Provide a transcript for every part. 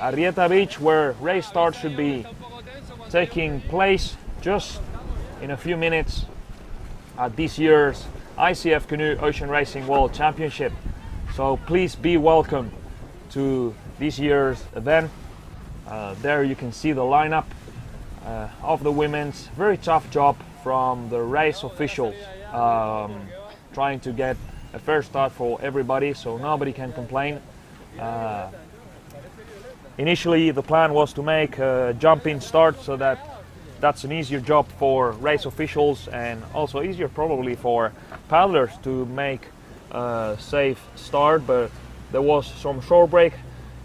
Arrieta Beach, where race start should be taking place just in a few minutes at this year's ICF Canoe Ocean Racing World Championship. So please be welcome to this year's event. There you can see the lineup of the women's. Very tough job from the race officials, trying to get a fair start for everybody, so nobody can complain. Initially the plan was to make a jumping start, so that's an easier job for race officials and also easier probably for paddlers to make a safe start, but there was some shore break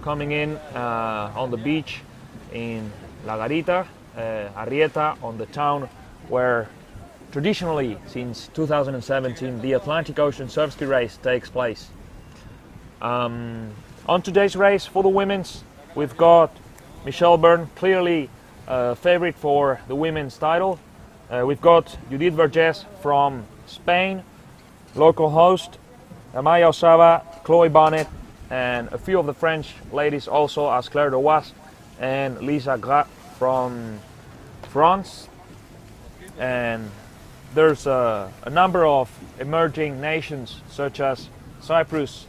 coming in on the beach in La Garita, Arrieta, on the town where traditionally since 2017 the Atlantic Ocean Surf Ski Race takes place. On today's race for the women's, we've got Michelle Byrne, clearly favorite for the women's title. We've got Judith Vergés from Spain, local host, Amaya Osaba, Chloe Bonnet, and a few of the French ladies also, as Claire Dewas and Lisa Gras from France. And there's a number of emerging nations such as Cyprus,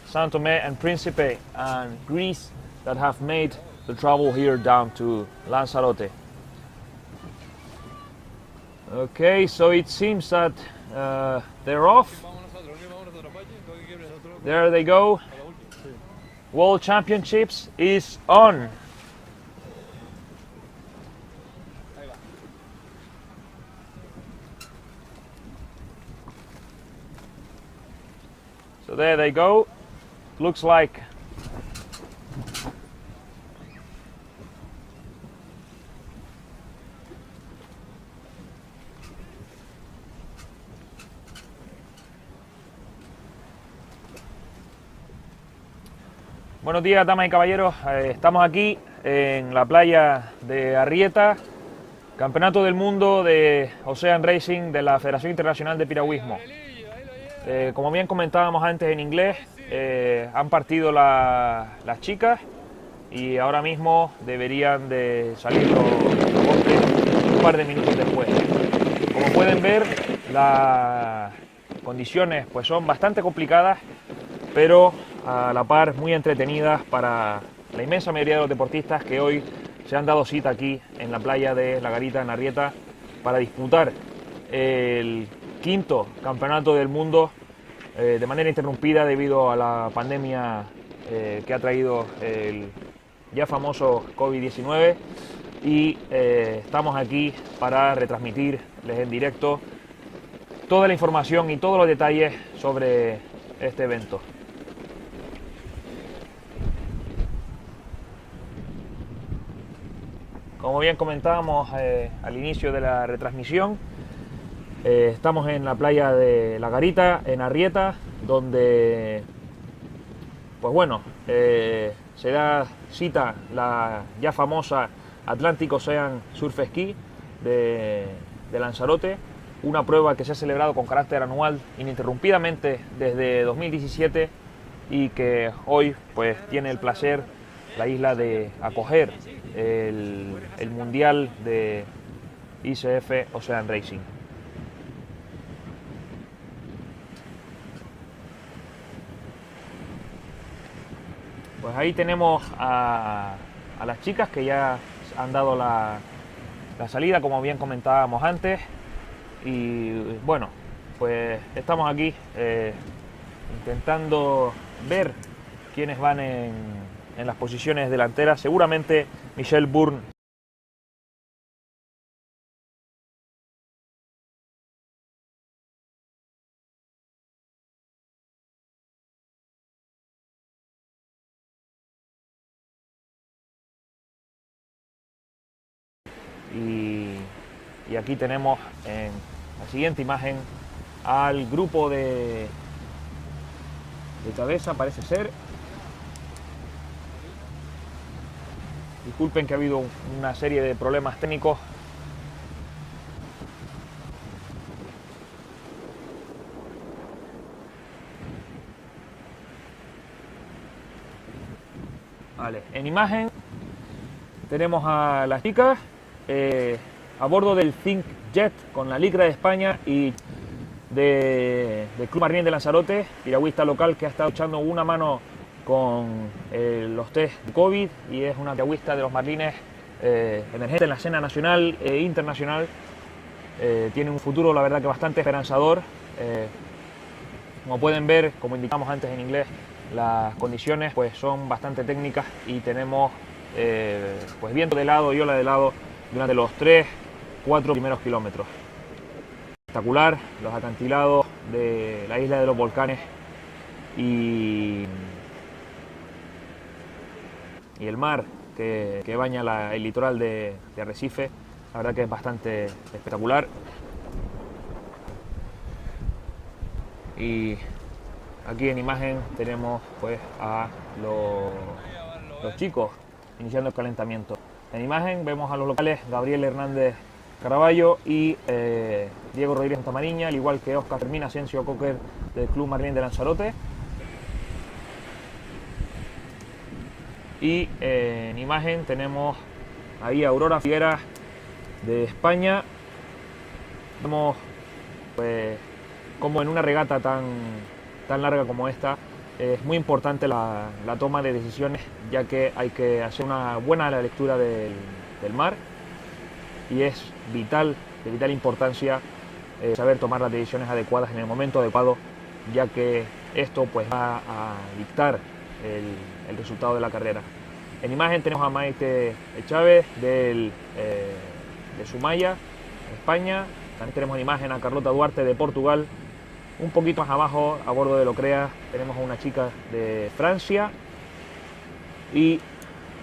Saint Tomé and Principe, and Greece that have made the travel here down to Lanzarote. Okay, so it seems that they're off. There they go. World Championships is on. So there they go. Looks like buenos días, damas y caballeros. Estamos aquí en la playa de Arrieta, Campeonato del Mundo de Ocean Racing de la Federación Internacional de Piragüismo. Como bien comentábamos antes en inglés, han partido las chicas y ahora mismo deberían de salir los hombres un par de minutos después. Como pueden ver, las condiciones pues son bastante complicadas, pero a la par muy entretenidas para la inmensa mayoría de los deportistas que hoy se han dado cita aquí en la playa de La Garita, en Arrieta, para disputar el quinto campeonato del mundo de manera interrumpida debido a la pandemia que ha traído el ya famoso COVID-19, y estamos aquí para retransmitirles en directo toda la información y todos los detalles sobre este evento. Como bien comentábamos al inicio de la retransmisión, estamos en la playa de La Garita, en Arrieta, donde pues bueno, se da cita la ya famosa Atlantic Ocean Surf Ski de Lanzarote, una prueba que se ha celebrado con carácter anual ininterrumpidamente desde 2017 y que hoy pues tiene el placer la isla de acoger el Mundial de ICF Ocean Racing. Pues ahí tenemos a las chicas que ya han dado la salida, como bien comentábamos antes, y bueno, pues estamos aquí intentando ver quiénes van en las posiciones delanteras. Seguramente Michelle Byrne y aquí tenemos en la siguiente imagen al grupo de cabeza, parece ser. Disculpen que ha habido una serie de problemas técnicos. Vale, en imagen tenemos a las chicas a bordo del Think Jet con la licra de España y del Club Marine de Lanzarote, piragüista local que ha estado echando una mano con los test de COVID y es una piragüista de los marlines emergente en la escena nacional e internacional. Tiene un futuro, la verdad, que bastante esperanzador. Como pueden ver, como indicamos antes en inglés, las condiciones pues son bastante técnicas y tenemos pues viento de lado y ola de lado durante los 3-4 primeros kilómetros. Espectacular, los acantilados de la isla de los volcanes y el mar que baña el litoral de Arrecife. La verdad que es bastante espectacular. Y aquí en imagen tenemos pues a los chicos iniciando el calentamiento. En imagen vemos a los locales Gabriel Hernández Caraballo y Diego Rodríguez Santamariña, al igual que Óscar Fermín Asensio Cocker del Club Marine de Lanzarote. Y en imagen tenemos ahí a Aurora Figueras de España. Vemos pues como en una regata tan larga como esta es muy importante la toma de decisiones, ya que hay que hacer una buena lectura del mar y es de vital importancia saber tomar las decisiones adecuadas en el momento adecuado, ya que esto pues va a dictar el resultado de la carrera. En imagen tenemos a Maite Chávez de Sumaya, España. También tenemos en imagen a Carlota Duarte de Portugal. Un poquito más abajo, a bordo de Locrea, tenemos a una chica de Francia. Y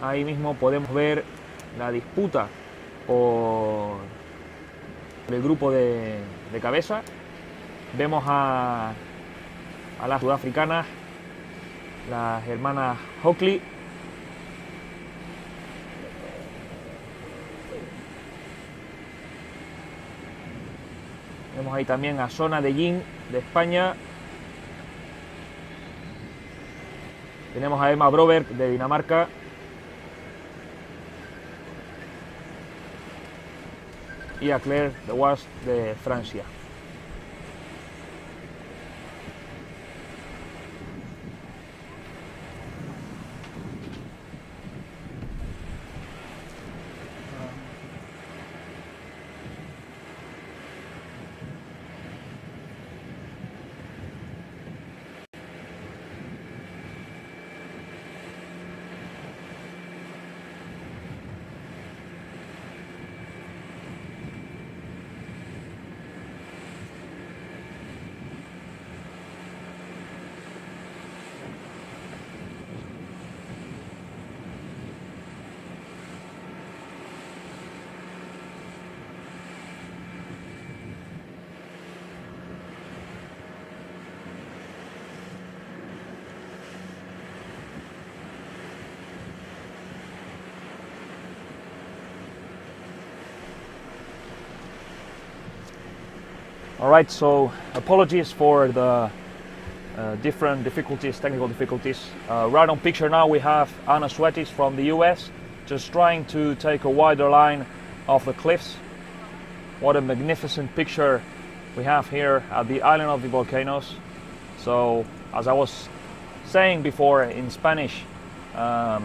ahí mismo podemos ver la disputa por el grupo de cabeza. Vemos a las sudafricanas, las hermanas Hockley. Vemos ahí también a Sona de Jin de España. Tenemos a Emma Broberg de Dinamarca. Y a Claire de Was de Francia. Alright, so apologies for the different difficulties, technical difficulties. Right on picture now we have Anna Swetis from the US, just trying to take a wider line of the cliffs. What a magnificent picture we have here at the island of the volcanoes. So, as I was saying before in Spanish, the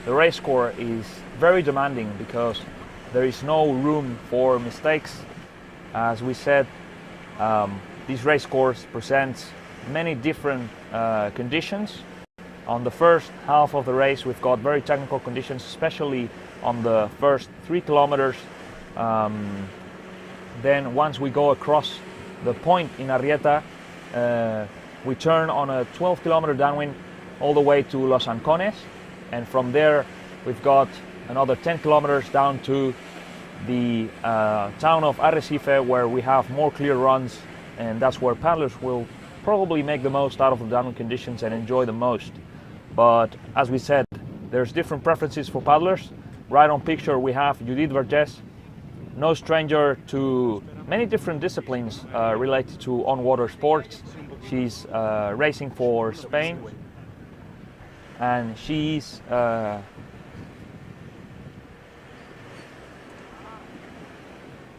race course is very demanding because there is no room for mistakes. As we said, this race course presents many different conditions. On the first half of the race we've got very technical conditions, especially on the first 3 kilometers. Then once we go across the point in Arrieta, we turn on a 12-kilometer downwind all the way to Los Ancones, and from there we've got another 10 kilometers down to the town of Arrecife, where we have more clear runs, and that's where paddlers will probably make the most out of the downwind conditions and enjoy the most. But as we said, there's different preferences for paddlers. Right on picture we have Judith Vergés, no stranger to many different disciplines related to on-water sports. She's racing for Spain. and she's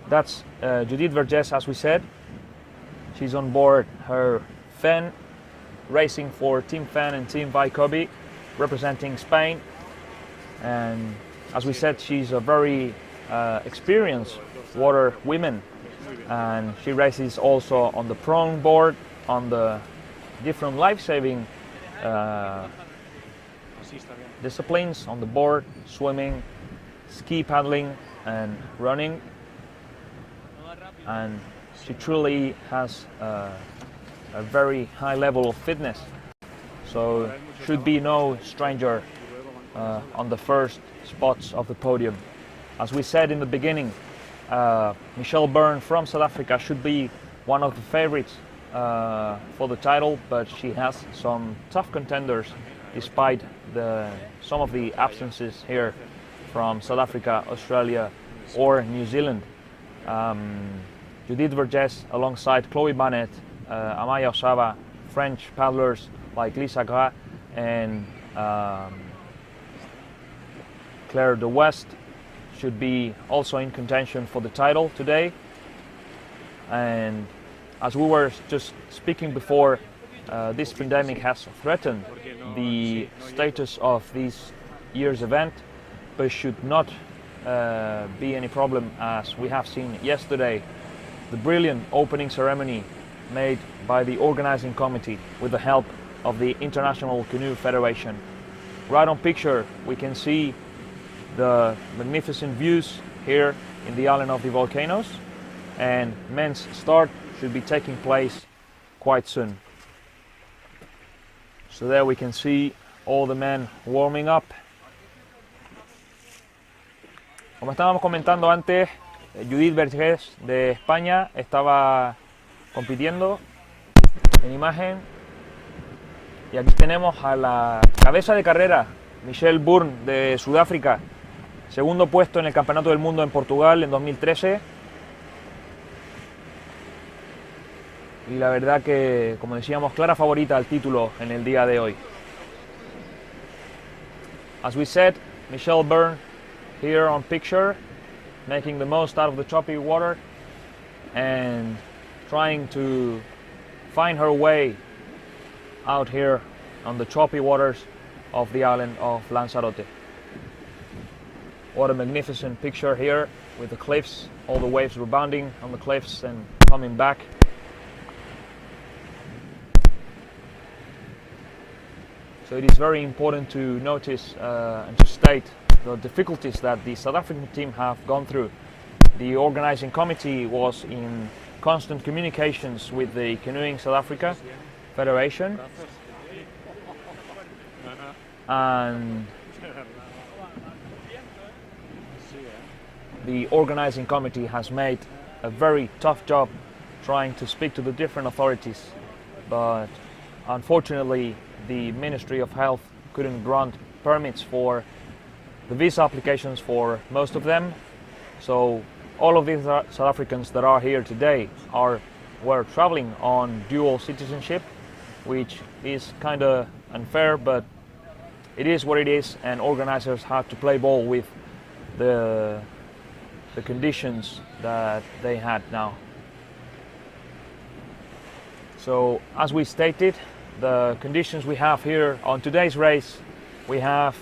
that's Judith Vergés, as we said. She's on board her Fen, racing for Team Fen and Team Vycobi, representing Spain. And as we said, she's a very experienced water woman, and she races also on the prong board, on the different life-saving disciplines on the board: swimming, ski paddling, and running. And she truly has a very high level of fitness, so should be no stranger on the first spots of the podium. As we said in the beginning, Michelle Byrne from South Africa should be one of the favorites for the title, but she has some tough contenders despite some of the absences here from South Africa, Australia or New Zealand. Judith Vergés alongside Chloe Bannett, Amaya Osava, French paddlers like Lisa Gras and Claire de West should be also in contention for the title today. And as we were just speaking before, this pandemic has threatened the status of this year's event, but should not be any problem, as we have seen yesterday the brilliant opening ceremony made by the organizing committee with the help of the International Canoe Federation. Right on picture we can see the magnificent views here in the island of the volcanoes, and men's start should be taking place quite soon. So there we can see all the men warming up. Como estábamos comentando antes, Judith Vergés de España estaba compitiendo en imagen, y aquí tenemos a la cabeza de carrera, Michelle Byrne de Sudáfrica, segundo puesto en el Campeonato del Mundo en Portugal en 2013, y la verdad que, como decíamos, clara favorita al título en el día de hoy. As we said, Michelle Byrne here on picture, making the most out of the choppy water and trying to find her way out here on the choppy waters of the island of Lanzarote. What a magnificent picture here with the cliffs, all the waves rebounding on the cliffs and coming back. So it is very important to notice and to state the difficulties that the South African team have gone through. The organizing committee was in constant communications with the Canoeing South Africa Federation, and the organizing committee has made a very tough job trying to speak to the different authorities, but unfortunately the Ministry of Health couldn't grant permits for the visa applications for most of them. So all of these South Africans that are here today were traveling on dual citizenship, which is kind of unfair, but it is what it is, and organizers have to play ball with the conditions that they had now. So as we stated, the conditions we have here on today's race, we have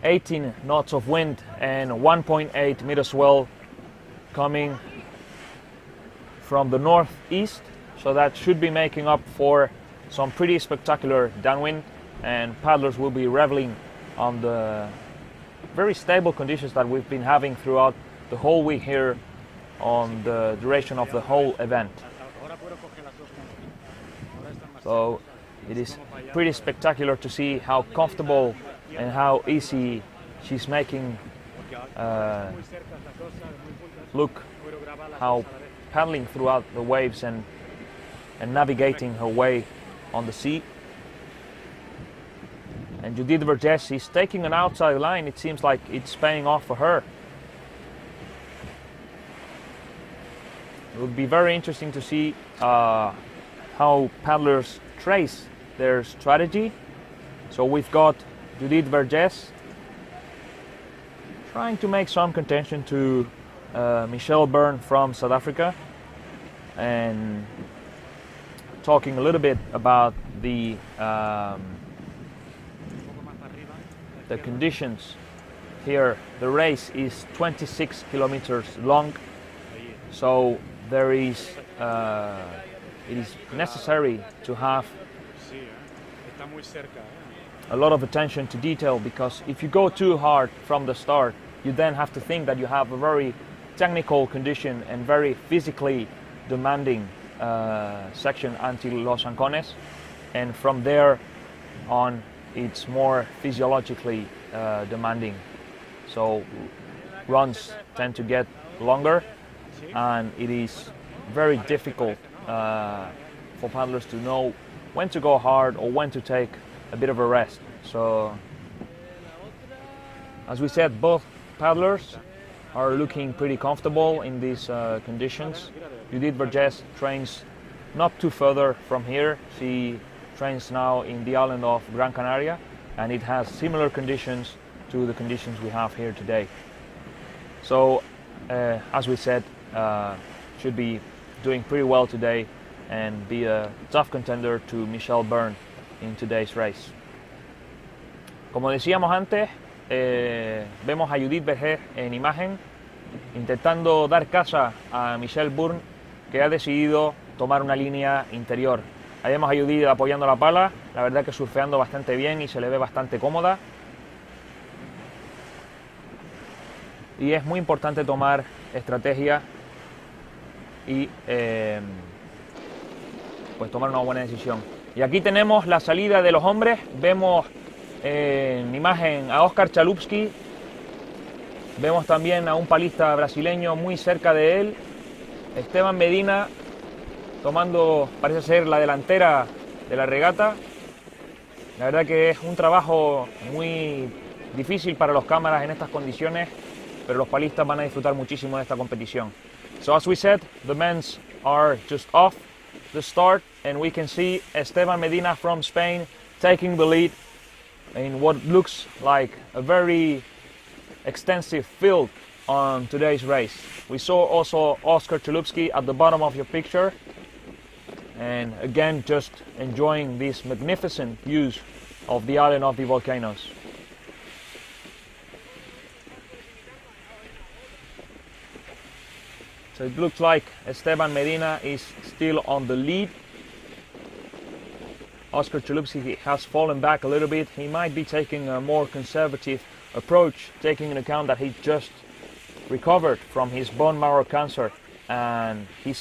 18 knots of wind and 1.8 meter swell coming from the northeast, so that should be making up for some pretty spectacular downwind, and paddlers will be reveling on the very stable conditions that we've been having throughout the whole week here on the duration of the whole event. So it is pretty spectacular to see how comfortable and how easy she's making look how paddling throughout the waves and navigating her way on the sea. And Judith Vergés is taking an outside line. It seems like it's paying off for her. It would be very interesting to see how paddlers trace their strategy. So we've got Judith Vergès trying to make some contention to Michelle Byrne from South Africa, and talking a little bit about the conditions here. The race is 26 kilometers long, so there is it is necessary to have a lot of attention to detail, because if you go too hard from the start, you then have to think that you have a very technical condition and very physically demanding section until Los Ancones, and from there on it's more physiologically demanding. So runs tend to get longer, and it is very difficult for paddlers to know when to go hard or when to take a bit of a rest. So as we said, both paddlers are looking pretty comfortable in these conditions. Judith Vergès trains not too further from here. She trains now in the island of Gran Canaria, and it has similar conditions to the conditions we have here today. So as we said, should be doing pretty well today and be a tough contender to Michelle Byrne in today's race. Como decíamos antes, vemos a Judith Vergès en imagen intentando dar caza a Michelle Byrne, que ha decidido tomar una línea interior. Ahí vemos a Judith apoyando la pala, la verdad que surfeando bastante bien y se le ve bastante cómoda. Y es muy importante tomar estrategia y pues tomar una buena decisión. Y aquí tenemos la salida de los hombres. Vemos en imagen a Oscar Chalupsky. Vemos también a un palista brasileño muy cerca de él, Esteban Medina, tomando, parece ser, la delantera de la regata. La verdad que es un trabajo muy difícil para los cámaras en estas condiciones, pero los palistas van a disfrutar muchísimo de esta competición. So as we said, the men's are just off the start, and we can see Esteban Medina from Spain taking the lead in what looks like a very extensive field on today's race. We saw also Oscar Chalupsky at the bottom of your picture, and again just enjoying these magnificent views of the island of the volcanoes. So it looks like Esteban Medina is still on the lead. Oscar Chalupsky has fallen back a little bit. He might be taking a more conservative approach, taking into account that he just recovered from his bone marrow cancer, and he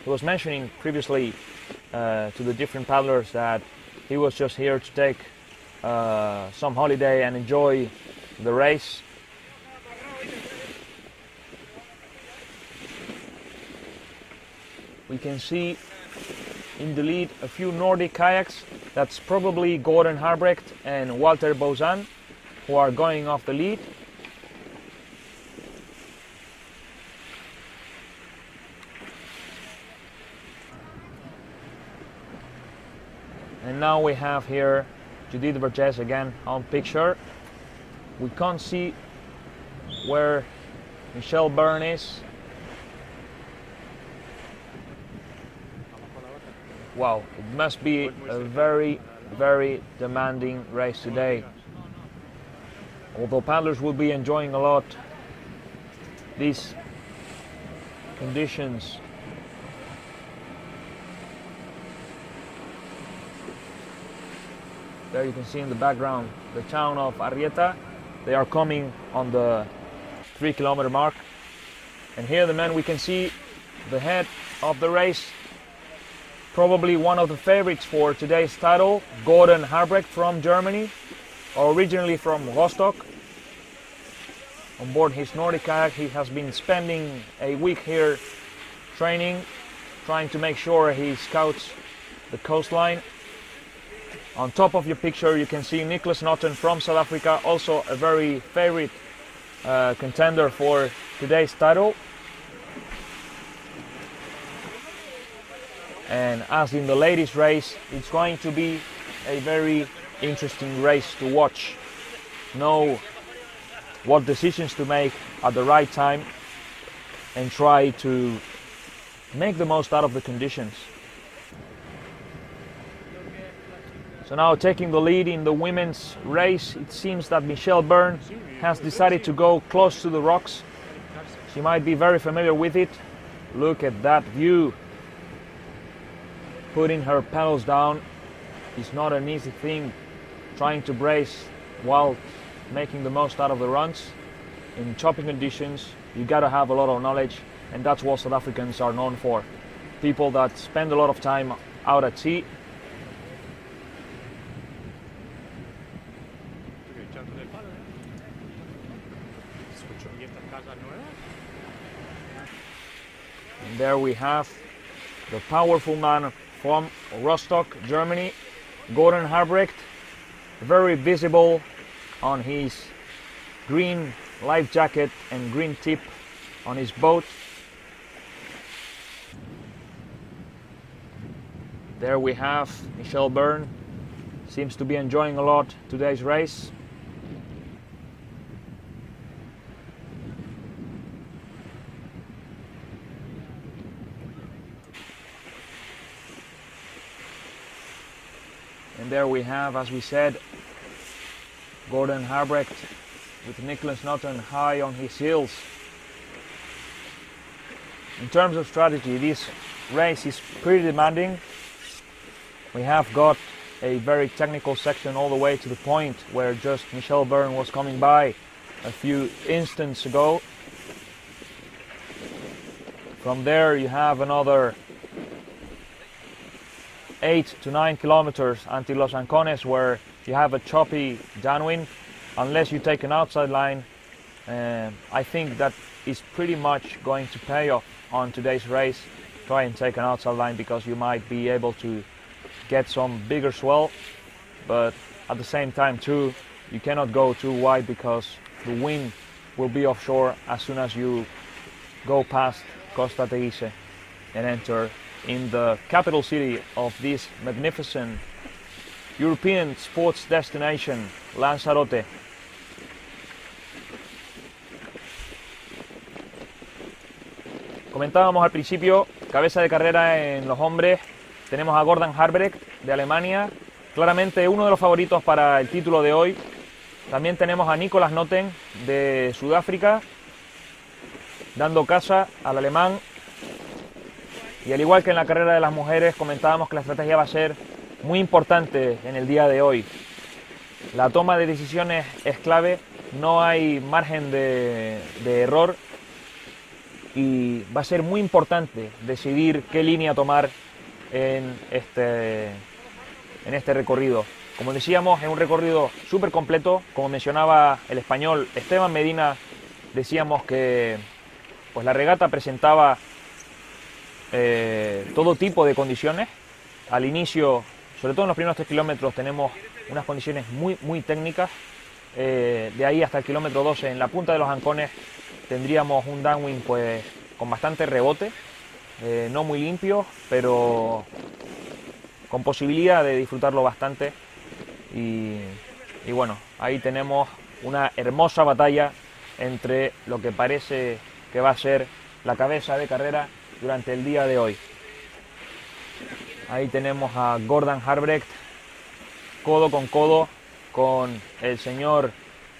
was mentioning previously to the different paddlers that he was just here to take some holiday and enjoy the race. We can see in the lead a few Nordic kayaks. That's probably Gordon Harbrecht and Walter Bozan, who are going off the lead. And now we have here Judith Vergès again on picture. We can't see where Michelle Byrne is. Wow, it must be a very, very demanding race today. Although paddlers will be enjoying a lot these conditions. There you can see in the background the town of Arrieta. They are coming on the 3-kilometer mark. And here the men, we can see the head of the race. Probably one of the favorites for today's title, Gordon Harbrecht from Germany, originally from Rostock. On board his Nordic kayak, he has been spending a week here training, trying to make sure he scouts the coastline. On top of your picture, you can see Nicholas Naughton from South Africa, also a very favorite contender for today's title. And as in the ladies race, it's going to be a very interesting race to watch. Know what decisions to make at the right time and try to make the most out of the conditions. So now taking the lead in the women's race, it seems that Michelle Byrne has decided to go close to the rocks. She might be very familiar with it. Look at that view. Putting her pedals down is not an easy thing. Trying to brace while making the most out of the runs. In chopping conditions, you gotta have a lot of knowledge, and that's what South Africans are known for. People that spend a lot of time out at sea. And there we have the powerful man from Rostock, Germany, Gordon Harbrecht, very visible on his green life jacket and green tip on his boat. There we have Michelle Byrne, seems to be enjoying a lot today's race. And there we have, as we said, Gordon Harbrecht with Nicholas Naughton high on his heels. In terms of strategy, this race is pretty demanding. We have got a very technical section all the way to the point where just Michelle Byrne was coming by a few instants ago. From there you have another 8 to 9 kilometers until Los Ancones, where you have a choppy downwind. Unless you take an outside line, I think that is pretty much going to pay off on today's race. Try and take an outside line because you might be able to get some bigger swell, but at the same time too, you cannot go too wide because the wind will be offshore as soon as you go past Costa Teguise and enter in the capital city of this magnificent European sports destination, Lanzarote. Comentábamos al principio, cabeza de carrera en los hombres, tenemos a Gordon Harbrecht de Alemania, claramente uno de los favoritos para el título de hoy. También tenemos a Nicholas Naughton de Sudáfrica, dando casa al alemán. Y al igual que en la carrera de las mujeres, comentábamos que la estrategia va a ser muy importante en el día de hoy. La toma de decisiones es clave, no hay margen de error y va a ser muy importante decidir qué línea tomar en este recorrido. Como decíamos, es un recorrido súper completo. Como mencionaba el español Esteban Medina, decíamos que pues la regata presentaba todo tipo de condiciones. Al inicio, sobre todo en los primeros 3 kilómetros, tenemos unas condiciones muy técnicas. De ahí hasta el kilómetro 12, en la punta de los ancones, tendríamos un downwind pues con bastante rebote, no muy limpio, pero con posibilidad de disfrutarlo bastante. Y bueno, ahí tenemos una hermosa batalla entre lo que parece que va a ser la cabeza de carrera durante el día de hoy. Ahí tenemos a Gordon Harbrecht codo con codo con el señor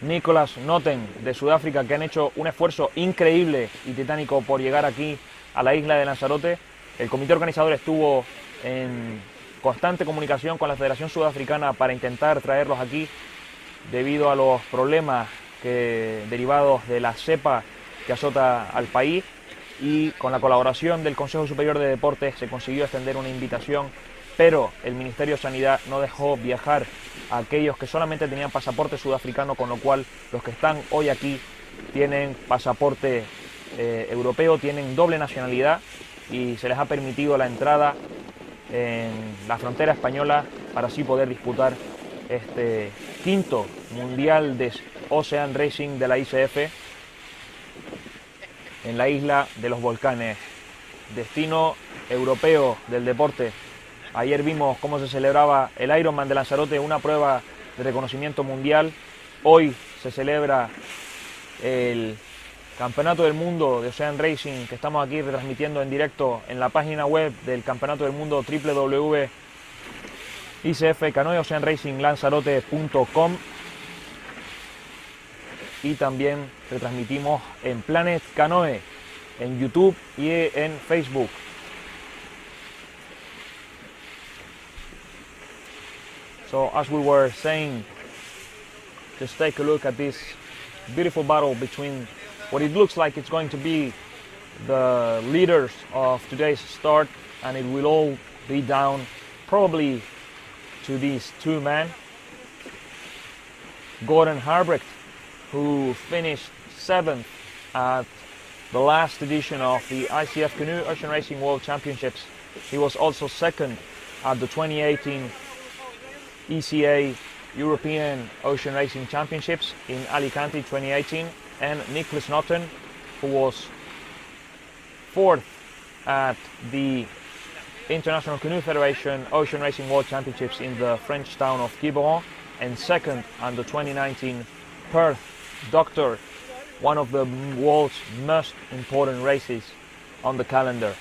Nicholas Naughton de Sudáfrica, que han hecho un esfuerzo increíble y titánico por llegar aquí a la isla de Lanzarote. El comité organizador estuvo en constante comunicación con la Federación Sudafricana para intentar traerlos aquí debido a los problemas derivados de la cepa que azota al país, y con la colaboración del Consejo Superior de Deportes se consiguió extender una invitación, pero el Ministerio de Sanidad no dejó viajar a aquellos que solamente tenían pasaporte sudafricano, con lo cual los que están hoy aquí tienen pasaporte europeo, tienen doble nacionalidad y se les ha permitido la entrada en la frontera española para así poder disputar este quinto Mundial de Ocean Racing de la ICF en la isla de los volcanes, destino europeo del deporte Ayer vimos cómo se celebraba el Ironman de Lanzarote, una prueba de reconocimiento mundial. Hoy se celebra el Campeonato del Mundo de Ocean Racing, que estamos aquí retransmitiendo en directo en la página web del Campeonato del Mundo, www.ICF Canoe Ocean Racing Lanzarote.com, y también retransmitimos en Planet Canoe en YouTube y en Facebook. So as we were saying, just take a look at this beautiful battle between what it looks like it's going to be the leaders of today's start, and it will all be down probably to these two men. Gordon Harbrecht, who finished 7th at the last edition of the ICF Canoe Ocean Racing World Championships. He was also 2nd at the 2018 ECA European Ocean Racing Championships in Alicante 2018, and Nicholas Naughton, who was 4th at the International Canoe Federation Ocean Racing World Championships in the French town of Quiberon, and 2nd at the 2019 Perth Doctor, one of the world's most important races on the calendar.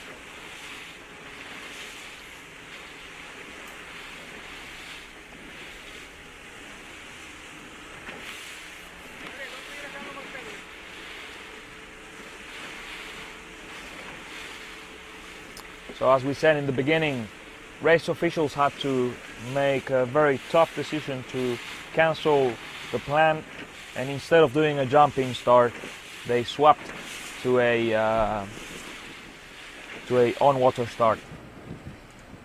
So as we said in the beginning, race officials had to make a very tough decision to cancel the plan, and instead of doing a jumping start, they swapped to a on-water start.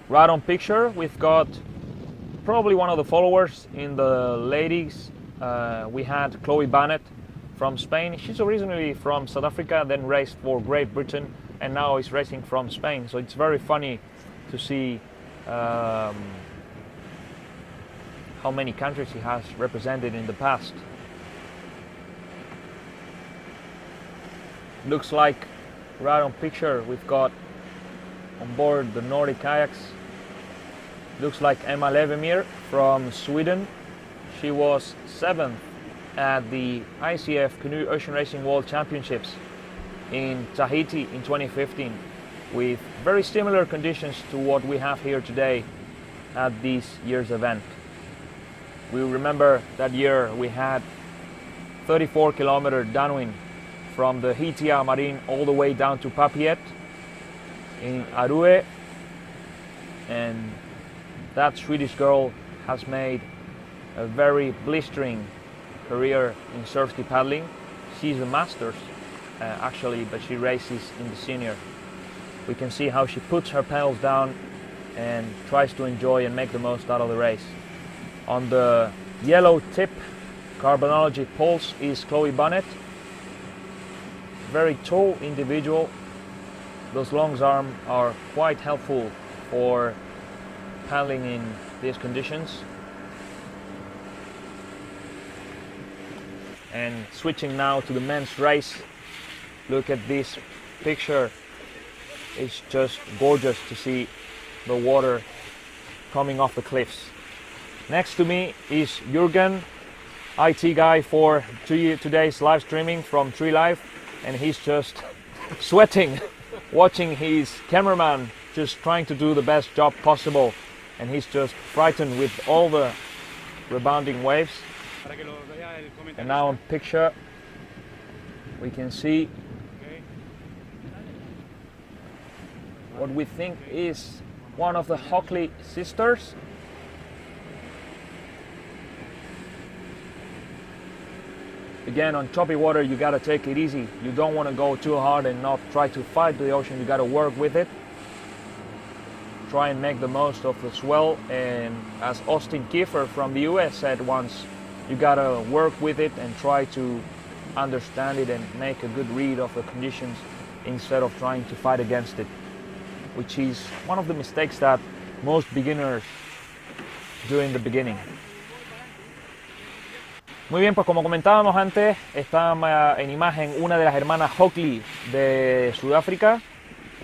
Right on picture, we've got probably one of the followers in the ladies. We had Chloe Bannett from Spain. She's originally from South Africa, then raced for Great Britain, and now is racing from Spain. So it's very funny to see how many countries he has represented in the past. Looks like right on picture we've got on board the Nordic kayaks. Looks like Emma Levemir from Sweden. She was 7th at the ICF Canoe Ocean Racing World Championships in Tahiti in 2015, with very similar conditions to what we have here today at this year's event. We remember that year we had 34-kilometer downwind from the Hitia Marine all the way down to Papiet in Arue, and that Swedish girl has made a very blistering career in surf ski paddling. She's a masters actually, but she races in the senior. We can see how she puts her pedals down and tries to enjoy and make the most out of the race. On the yellow tip carbonology poles is Chloe Bannett. Very tall individual. Those long arms are quite helpful for paddling in these conditions. And switching now to the men's race. Look at this picture. It's just gorgeous to see the water coming off the cliffs. Next to me is Jürgen, IT guy for today's live streaming from Tree Life, and he's just sweating watching his cameraman just trying to do the best job possible, and he's just frightened with all the rebounding waves. And now on picture we can see what we think is one of the Hockley sisters. Again, on choppy water you gotta take it easy. You don't want to go too hard and not try to fight the ocean. You gotta work with it. Try and make the most of the swell, and as Austin Kiefer from the US said once, you gotta work with it and try to understand it and make a good read of the conditions instead of trying to fight against it, which is one of the mistakes that most beginners do in the beginning. Muy bien, pues como comentábamos antes, está en imagen una de las hermanas Hockley de Sudáfrica,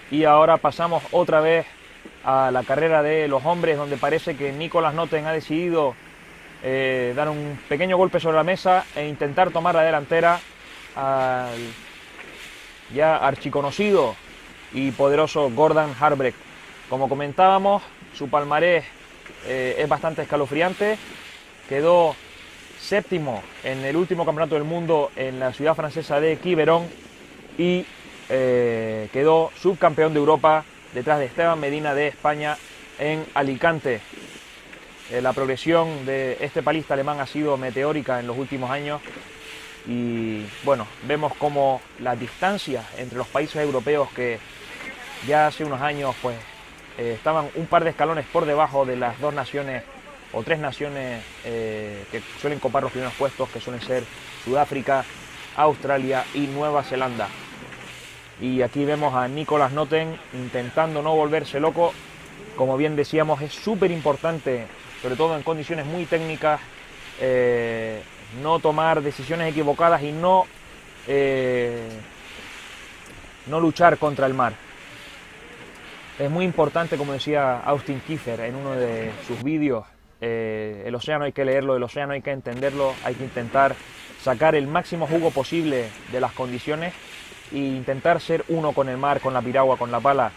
y ahora pasamos otra vez a la carrera de los hombres, donde parece que Nicolas Naughton ha decidido dar un pequeño golpe sobre la mesa e intentar tomar la delantera al ya archiconocido y poderoso Gordon Harbrecht. Como comentábamos, su palmarés es bastante escalofriante. Quedó séptimo en el último campeonato del mundo en la ciudad francesa de Quiberon y quedó subcampeón de Europa detrás de Esteban Medina de España en Alicante. La progresión de este palista alemán ha sido meteórica en los últimos años y bueno, vemos como las distancias entre los países europeos, que ya hace unos años pues estaban un par de escalones por debajo de las dos naciones o tres naciones que suelen copar los primeros puestos, que suelen ser Sudáfrica, Australia y Nueva Zelanda. Y aquí vemos a Nicolas Naughton intentando no volverse loco. Como bien decíamos, es súper importante, sobre todo en condiciones muy técnicas, no tomar decisiones equivocadas y no luchar contra el mar. Es muy importante, como decía Austin Kiefer en uno de sus vídeos, el océano hay que leerlo, el océano hay que entenderlo, hay que intentar sacar el máximo jugo posible de las condiciones e intentar ser uno con el mar, con la piragua, con la pala,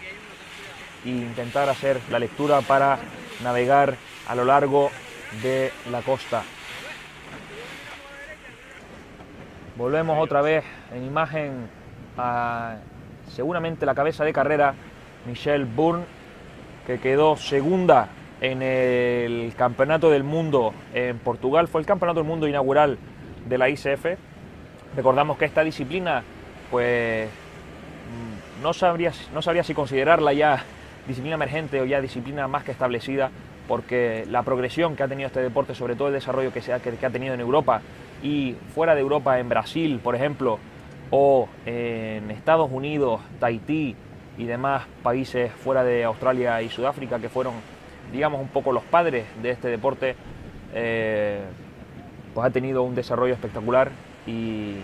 e intentar hacer la lectura para navegar a lo largo de la costa. Volvemos otra vez en imagen a seguramente la cabeza de carrera, Michelle Bourne, que quedó segunda en el Campeonato del Mundo en Portugal. Fue el Campeonato del Mundo inaugural de la ICF. Recordamos que esta disciplina, pues no sabría si considerarla ya disciplina emergente o ya disciplina más que establecida, porque la progresión que ha tenido este deporte, sobre todo el desarrollo que ha tenido en Europa y fuera de Europa, en Brasil, por ejemplo, o en Estados Unidos, Tahití y demás países fuera de Australia y Sudáfrica, que fueron, digamos, un poco los padres de este deporte, pues ha tenido un desarrollo espectacular y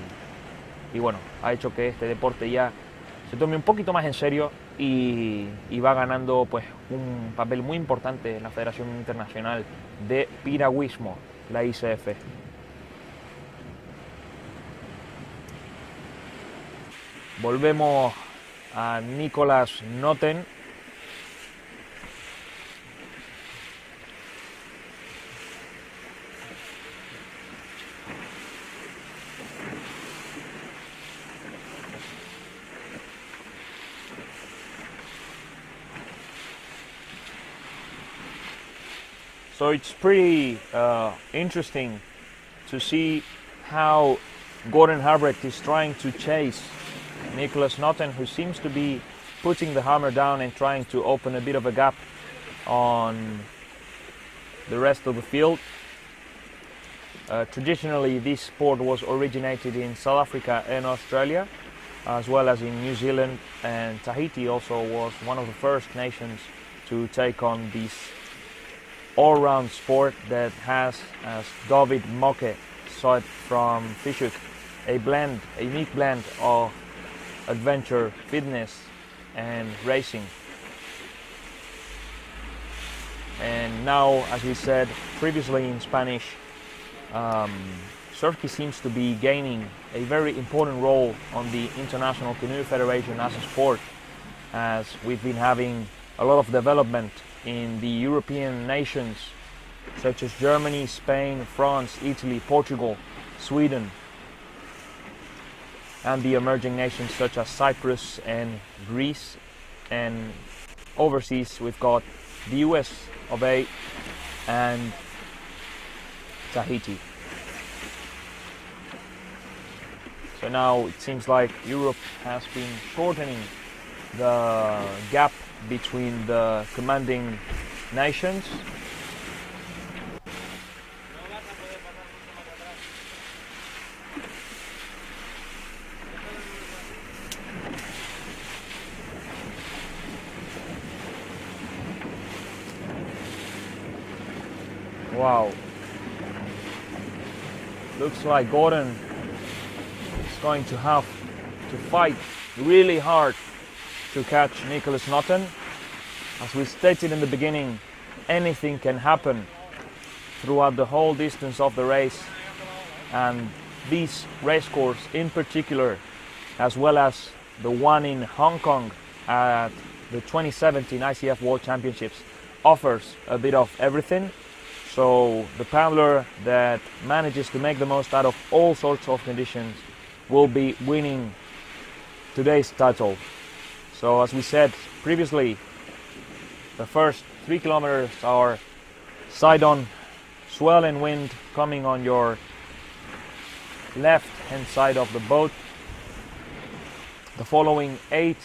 bueno, ha hecho que este deporte ya se tome un poquito más en serio y va ganando pues un papel muy importante en la Federación Internacional de Piragüismo, la ICF. Volvemos a Nicolas Naughton. So it's pretty interesting to see how Gordon Harbrecht is trying to chase Nicolas Naughton, who seems to be putting the hammer down and trying to open a bit of a gap on the rest of the field. Traditionally, this sport was originated in South Africa and Australia, as well as in New Zealand, and Tahiti also was one of the first nations to take on this all-round sport that has, as David Moke saw it from Fishhook, a unique blend of adventure, fitness and racing. And now, as we said previously in Spanish, surfing seems to be gaining a very important role on the International Canoe Federation as a sport, as we've been having a lot of development in the European nations such as Germany, Spain, France, Italy, Portugal, Sweden, and the emerging nations such as Cyprus and Greece. And overseas we've got the US of A and Tahiti. So now it seems like Europe has been shortening the gap between the commanding nations. Wow. Looks like Gordon is going to have to fight really hard to catch Nicolas Naughton. As we stated in the beginning, anything can happen throughout the whole distance of the race, and this race course in particular, as well as the one in Hong Kong at the 2017 ICF World Championships, offers a bit of everything. So the paddler that manages to make the most out of all sorts of conditions will be winning today's title. So as we said previously, the first 3 kilometers are side-on swell and wind coming on your left hand side of the boat. The following 8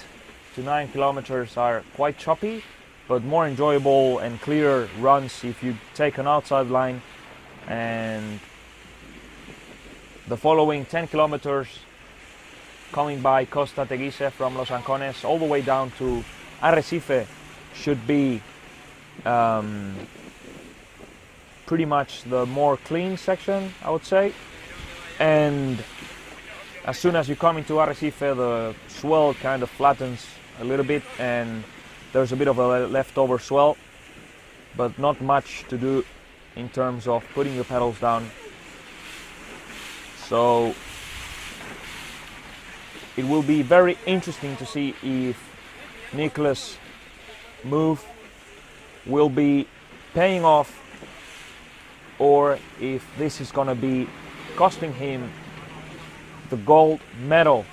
to 9 kilometers are quite choppy, but more enjoyable and clearer runs if you take an outside line. And the following 10 kilometers coming by Costa Teguise from Los Ancones all the way down to Arrecife should be pretty much the more clean section, I would say. And as soon as you come into Arrecife, the swell kind of flattens a little bit and there's a bit of a leftover swell, but not much to do in terms of putting your pedals down. So it will be very interesting to see if Nicholas' move will be paying off, or if this is going to be costing him the gold medal.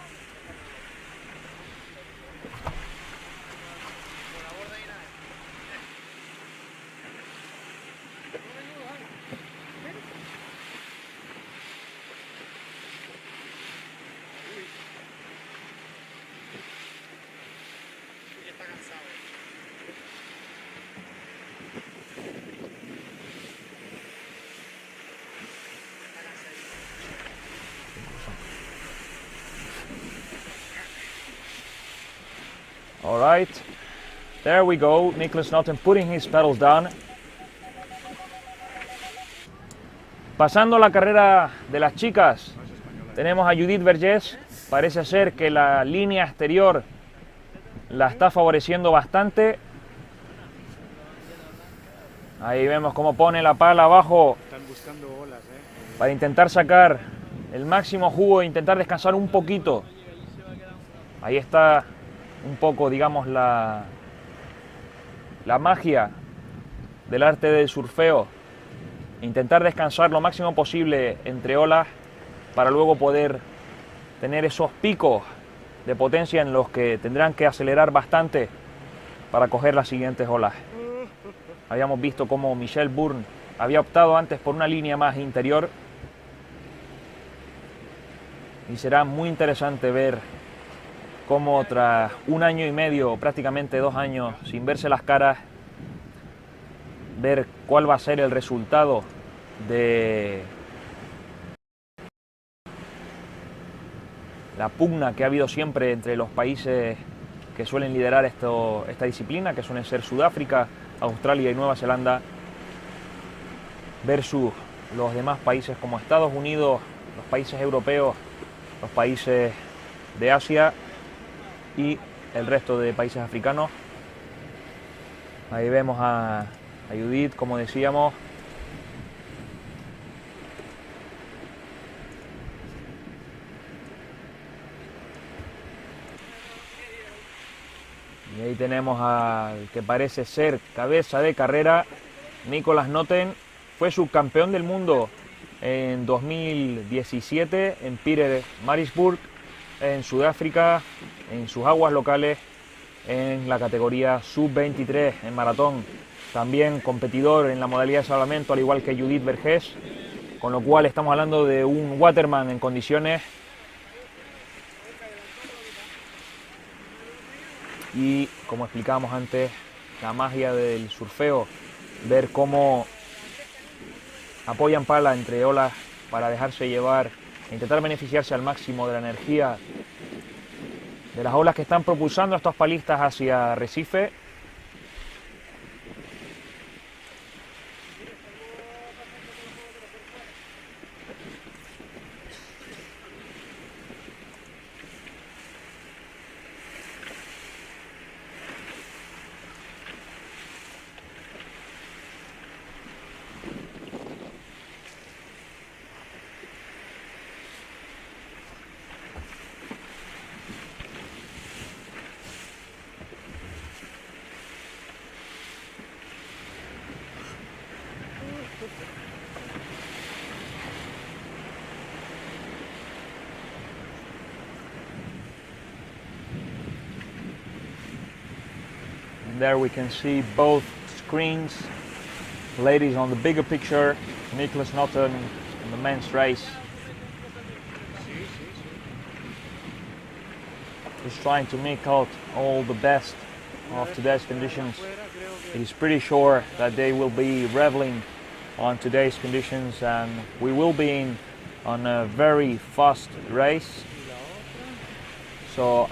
All right, there we go. Nicholas Naughton putting his pedals down. Pasando la carrera de las chicas, tenemos a Judith Vergés. Parece ser que la línea exterior la está favoreciendo bastante. Ahí vemos cómo pone la pala abajo para intentar sacar el máximo jugo e intentar descansar un poquito. Ahí está un poco, digamos, la magia del arte del surfeo. Intentar descansar lo máximo posible entre olas para luego poder tener esos picos de potencia en los que tendrán que acelerar bastante para coger las siguientes olas. Habíamos visto cómo Michelle Bourne había optado antes por una línea más interior y será muy interesante ver cómo tras un año y medio, prácticamente 2 años sin verse las caras, ver cuál va a ser el resultado de la pugna que ha habido siempre entre los países que suelen liderar esta disciplina, que suelen ser Sudáfrica, Australia y Nueva Zelanda, versus los demás países como Estados Unidos, los países europeos, los países de Asia y el resto de países africanos. Ahí vemos a Judith, como decíamos. Y ahí tenemos al que parece ser cabeza de carrera, Nicholas Naughton. Fue subcampeón del mundo en 2017 en Pietermaritzburg, en Sudáfrica, en sus aguas locales, en la categoría sub-23 en maratón. También competidor en la modalidad de salvamento, al igual que Judith Vergés, con lo cual estamos hablando de un waterman en condiciones. Y como explicábamos antes, la magia del surfeo, ver cómo apoyan pala entre olas para dejarse llevar e intentar beneficiarse al máximo de la energía de las olas que están propulsando a estos palistas hacia Arrecife. There we can see both screens. Ladies on the bigger picture, Nicholas Naughton in the men's race. He's trying to make out all the best of today's conditions. He's pretty sure that they will be reveling on today's conditions, and we will be on a very fast race. So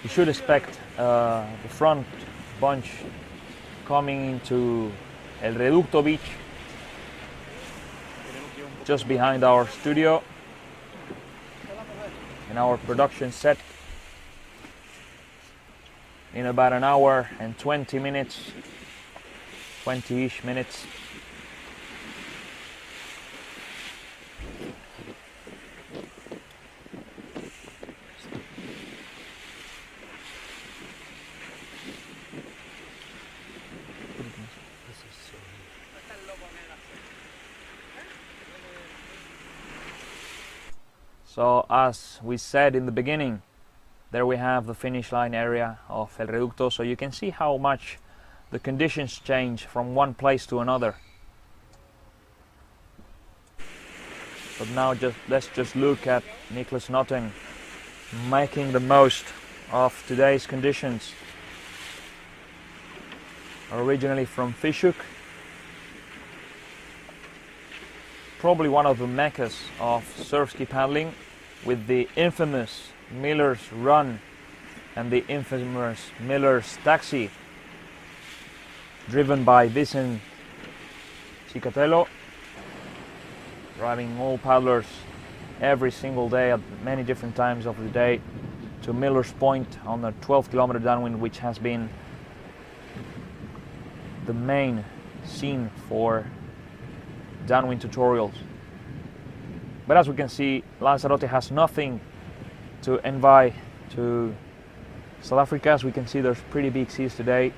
you should expect the front bunch coming into El Reducto Beach, just behind our studio and our production set, in about an hour and 20 minutes, 20-ish minutes. So as we said in the beginning, there we have the finish line area of El Reducto, so you can see how much the conditions change from one place to another. But now let's just look at Nicholas Naughton making the most of today's conditions. Originally from Fishhook, probably one of the meccas of surf ski paddling, with the infamous Miller's Run and the infamous Miller's Taxi, driven by Vicent Cicatello, driving all paddlers every single day at many different times of the day to Miller's Point on the 12-kilometer downwind, which has been the main scene for downwind tutorials. But as we can see, Lanzarote has nothing to envy to South Africa. As we can see, there's pretty big seas today.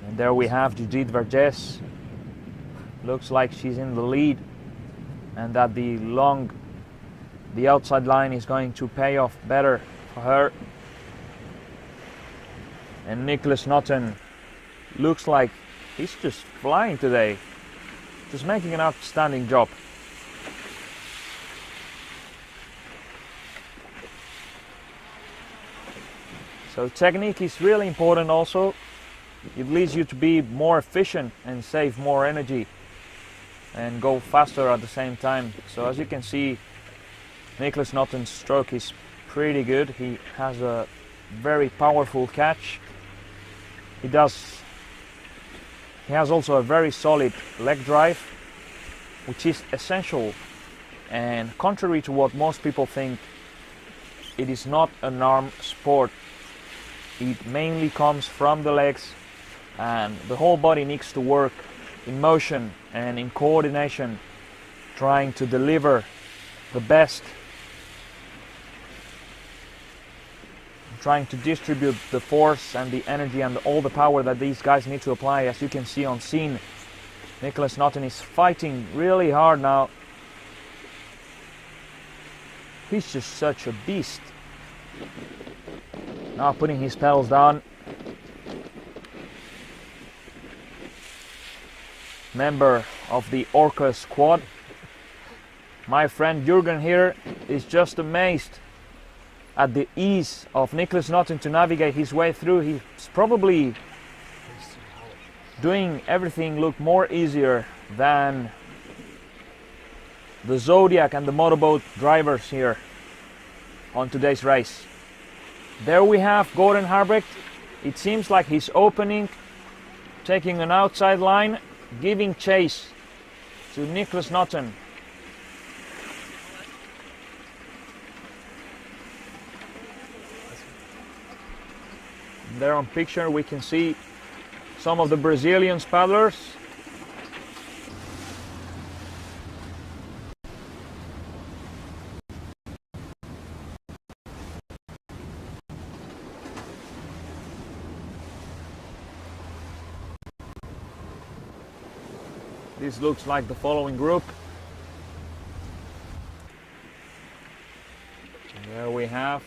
And there we have Judith Vergès. Looks like she's in the lead, and that the outside line is going to pay off better for her. And Nicholas Naughton looks like he's just flying today, just making an outstanding job. So technique is really important also. It leads you to be more efficient and save more energy and go faster at the same time. So as you can see, Nicholas Naughton's stroke is pretty good. He has a very powerful catch. He has also a very solid leg drive, which is essential. And contrary to what most people think, it is not an arm sport. It mainly comes from the legs, and the whole body needs to work in motion and in coordination, trying to deliver the best, trying to distribute the force and the energy and all the power that these guys need to apply. As you can see on scene, Nicholas Naughton is fighting really hard now. He's just such a beast. Now putting his pedals down. Member of the Orca squad. My friend Jürgen here is just amazed at the ease of Nicholas Naughton to navigate his way through. He's probably doing everything look more easier than the Zodiac and the motorboat drivers here on today's race. There we have Gordon Harbrecht. It seems like he's opening, taking an outside line, giving chase to Nicholas Naughton. There on picture we can see some of the Brazilian paddlers. This looks like the following group. There we have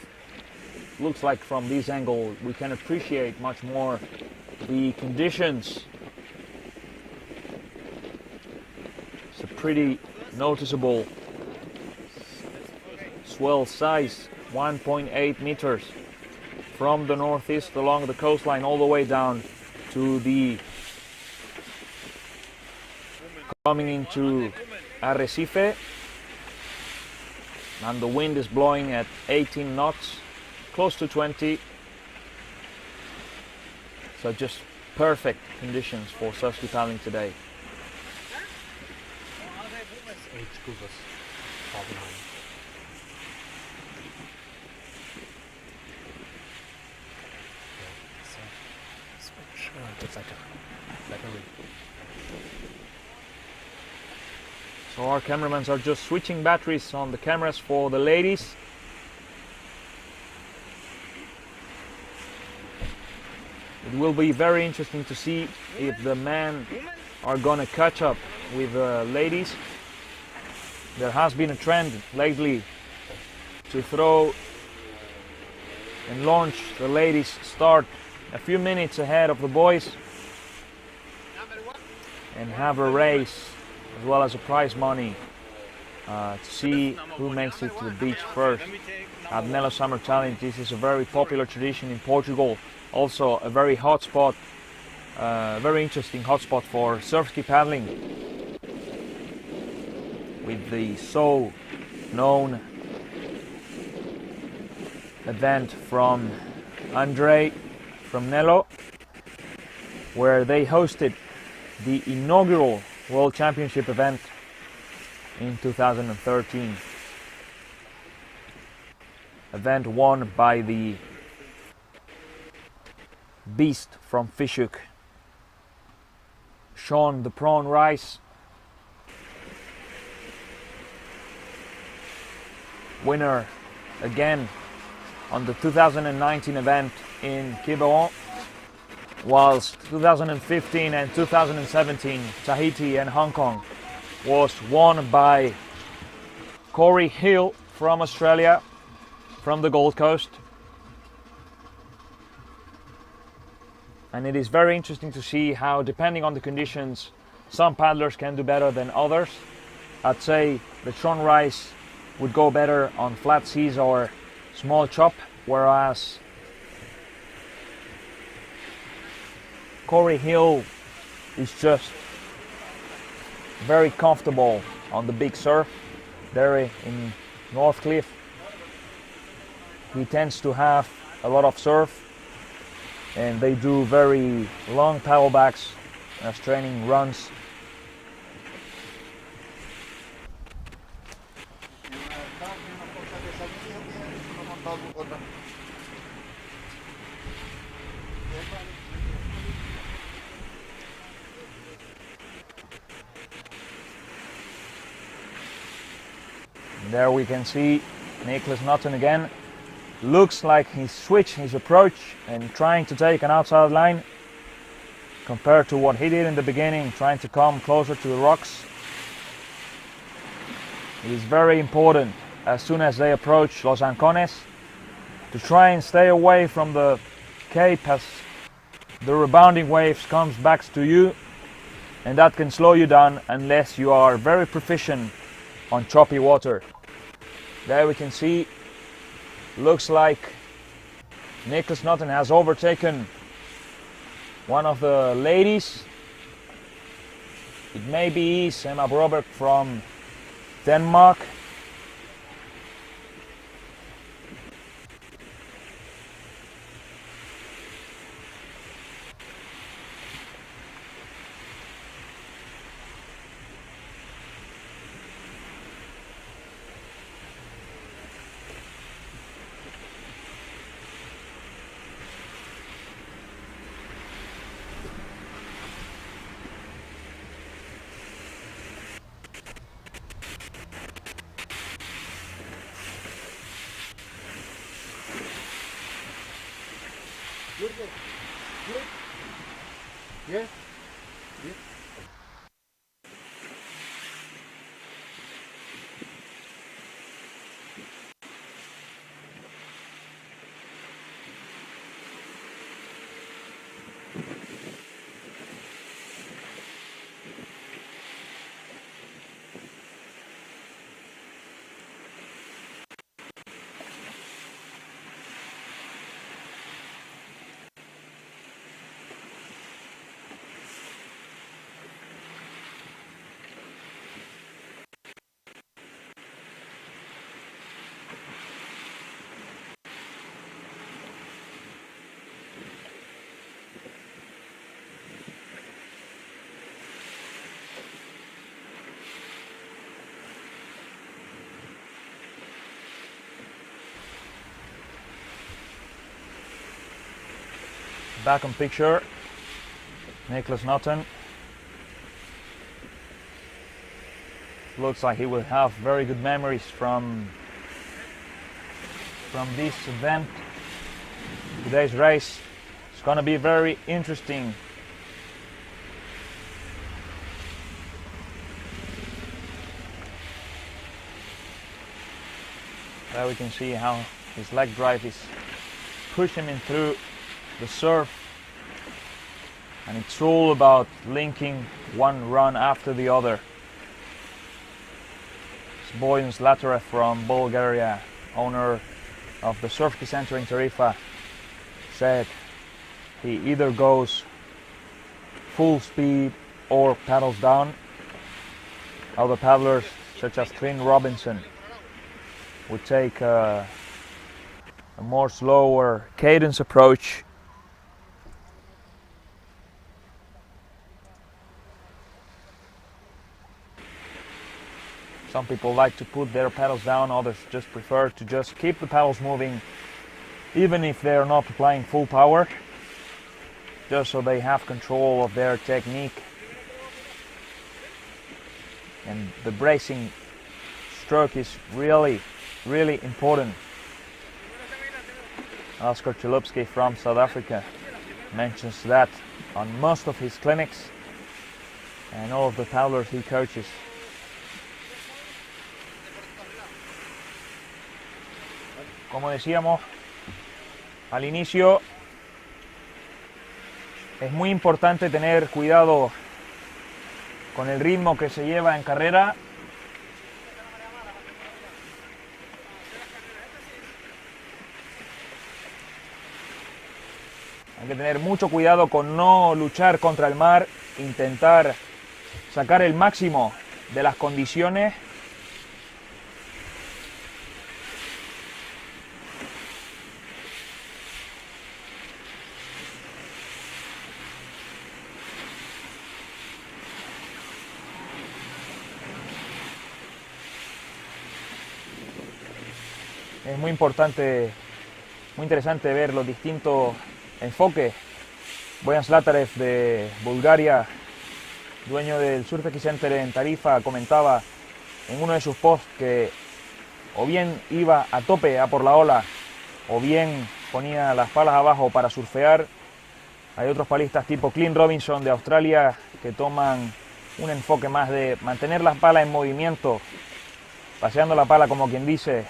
looks like from this angle we can appreciate much more the conditions. It's a pretty noticeable swell size, 1.8 meters from the northeast along the coastline all the way down to the coming into Arrecife, and the wind is blowing at 18 knots, close to 20, so just perfect conditions for surf ski paddling today. So our cameramen are just switching batteries on the cameras for the ladies. It will be very interesting to see if the men are gonna catch up with the ladies. There has been a trend lately to throw and launch the ladies start a few minutes ahead of the boys and have a race as well as a prize money to see who makes it to the beach first. At Nelo Summer Challenge, this is a very popular tradition in Portugal, also a very hot spot, very interesting hotspot for surf ski paddling, with the so known event from Andre from Nelo, where they hosted the inaugural World Championship event in 2013. Event won by the beast from Fishhook, Sean the Prawn Rice. Winner again on the 2019 event in Quiberon, whilst 2015 and 2017 Tahiti and Hong Kong was won by Corey Hill from Australia, from the Gold Coast. And it is very interesting to see how, depending on the conditions, some paddlers can do better than others. I'd say the Tron Rice would go better on flat seas or small chop, whereas Corey Hill is just very comfortable on the big surf there in North Cliff. He tends to have a lot of surf, and they do very long paddlebacks as training runs. There we can see Nicholas Naughton again. Looks like he switched his approach and trying to take an outside line compared to what he did in the beginning, trying to come closer to the rocks. It is very important as soon as they approach Los Ancones to try and stay away from the cape, as the rebounding waves comes back to you, and that can slow you down unless you are very proficient on choppy water. There we can see, looks like Nicholas Naughton has overtaken one of the ladies. It may be Emma Broberg from Denmark. Yeah. back on picture, Naughton. Looks like he will have very good memories from this event. Today's race is going to be very interesting. There we can see how his leg drive is pushing him through the surf, and it's all about linking one run after the other. Boyan Zlatarev from Bulgaria, owner of the Surf Ski Center in Tarifa, said he either goes full speed or paddles down. Other paddlers such as Trinh Robinson would take a more slower cadence approach. Some people like to put their pedals down, others just prefer to just keep the pedals moving even if they're not applying full power, just so they have control of their technique. And the bracing stroke is really important. Oskar Chalupsky from South Africa mentions that on most of his clinics and all of the paddlers he coaches. Como decíamos al inicio, es muy importante tener cuidado con el ritmo que se lleva en carrera. Hay que tener mucho cuidado con no luchar contra el mar, intentar sacar el máximo de las condiciones. Es muy importante, muy interesante ver los distintos enfoques. Boyan Zlatarev de Bulgaria, dueño del Surf Ski Center en Tarifa, comentaba en uno de sus posts que o bien iba a tope a por la ola o bien ponía las palas abajo para surfear. Hay otros palistas tipo Clint Robinson de Australia que toman un enfoque más de mantener las palas en movimiento, paseando la pala como quien dice,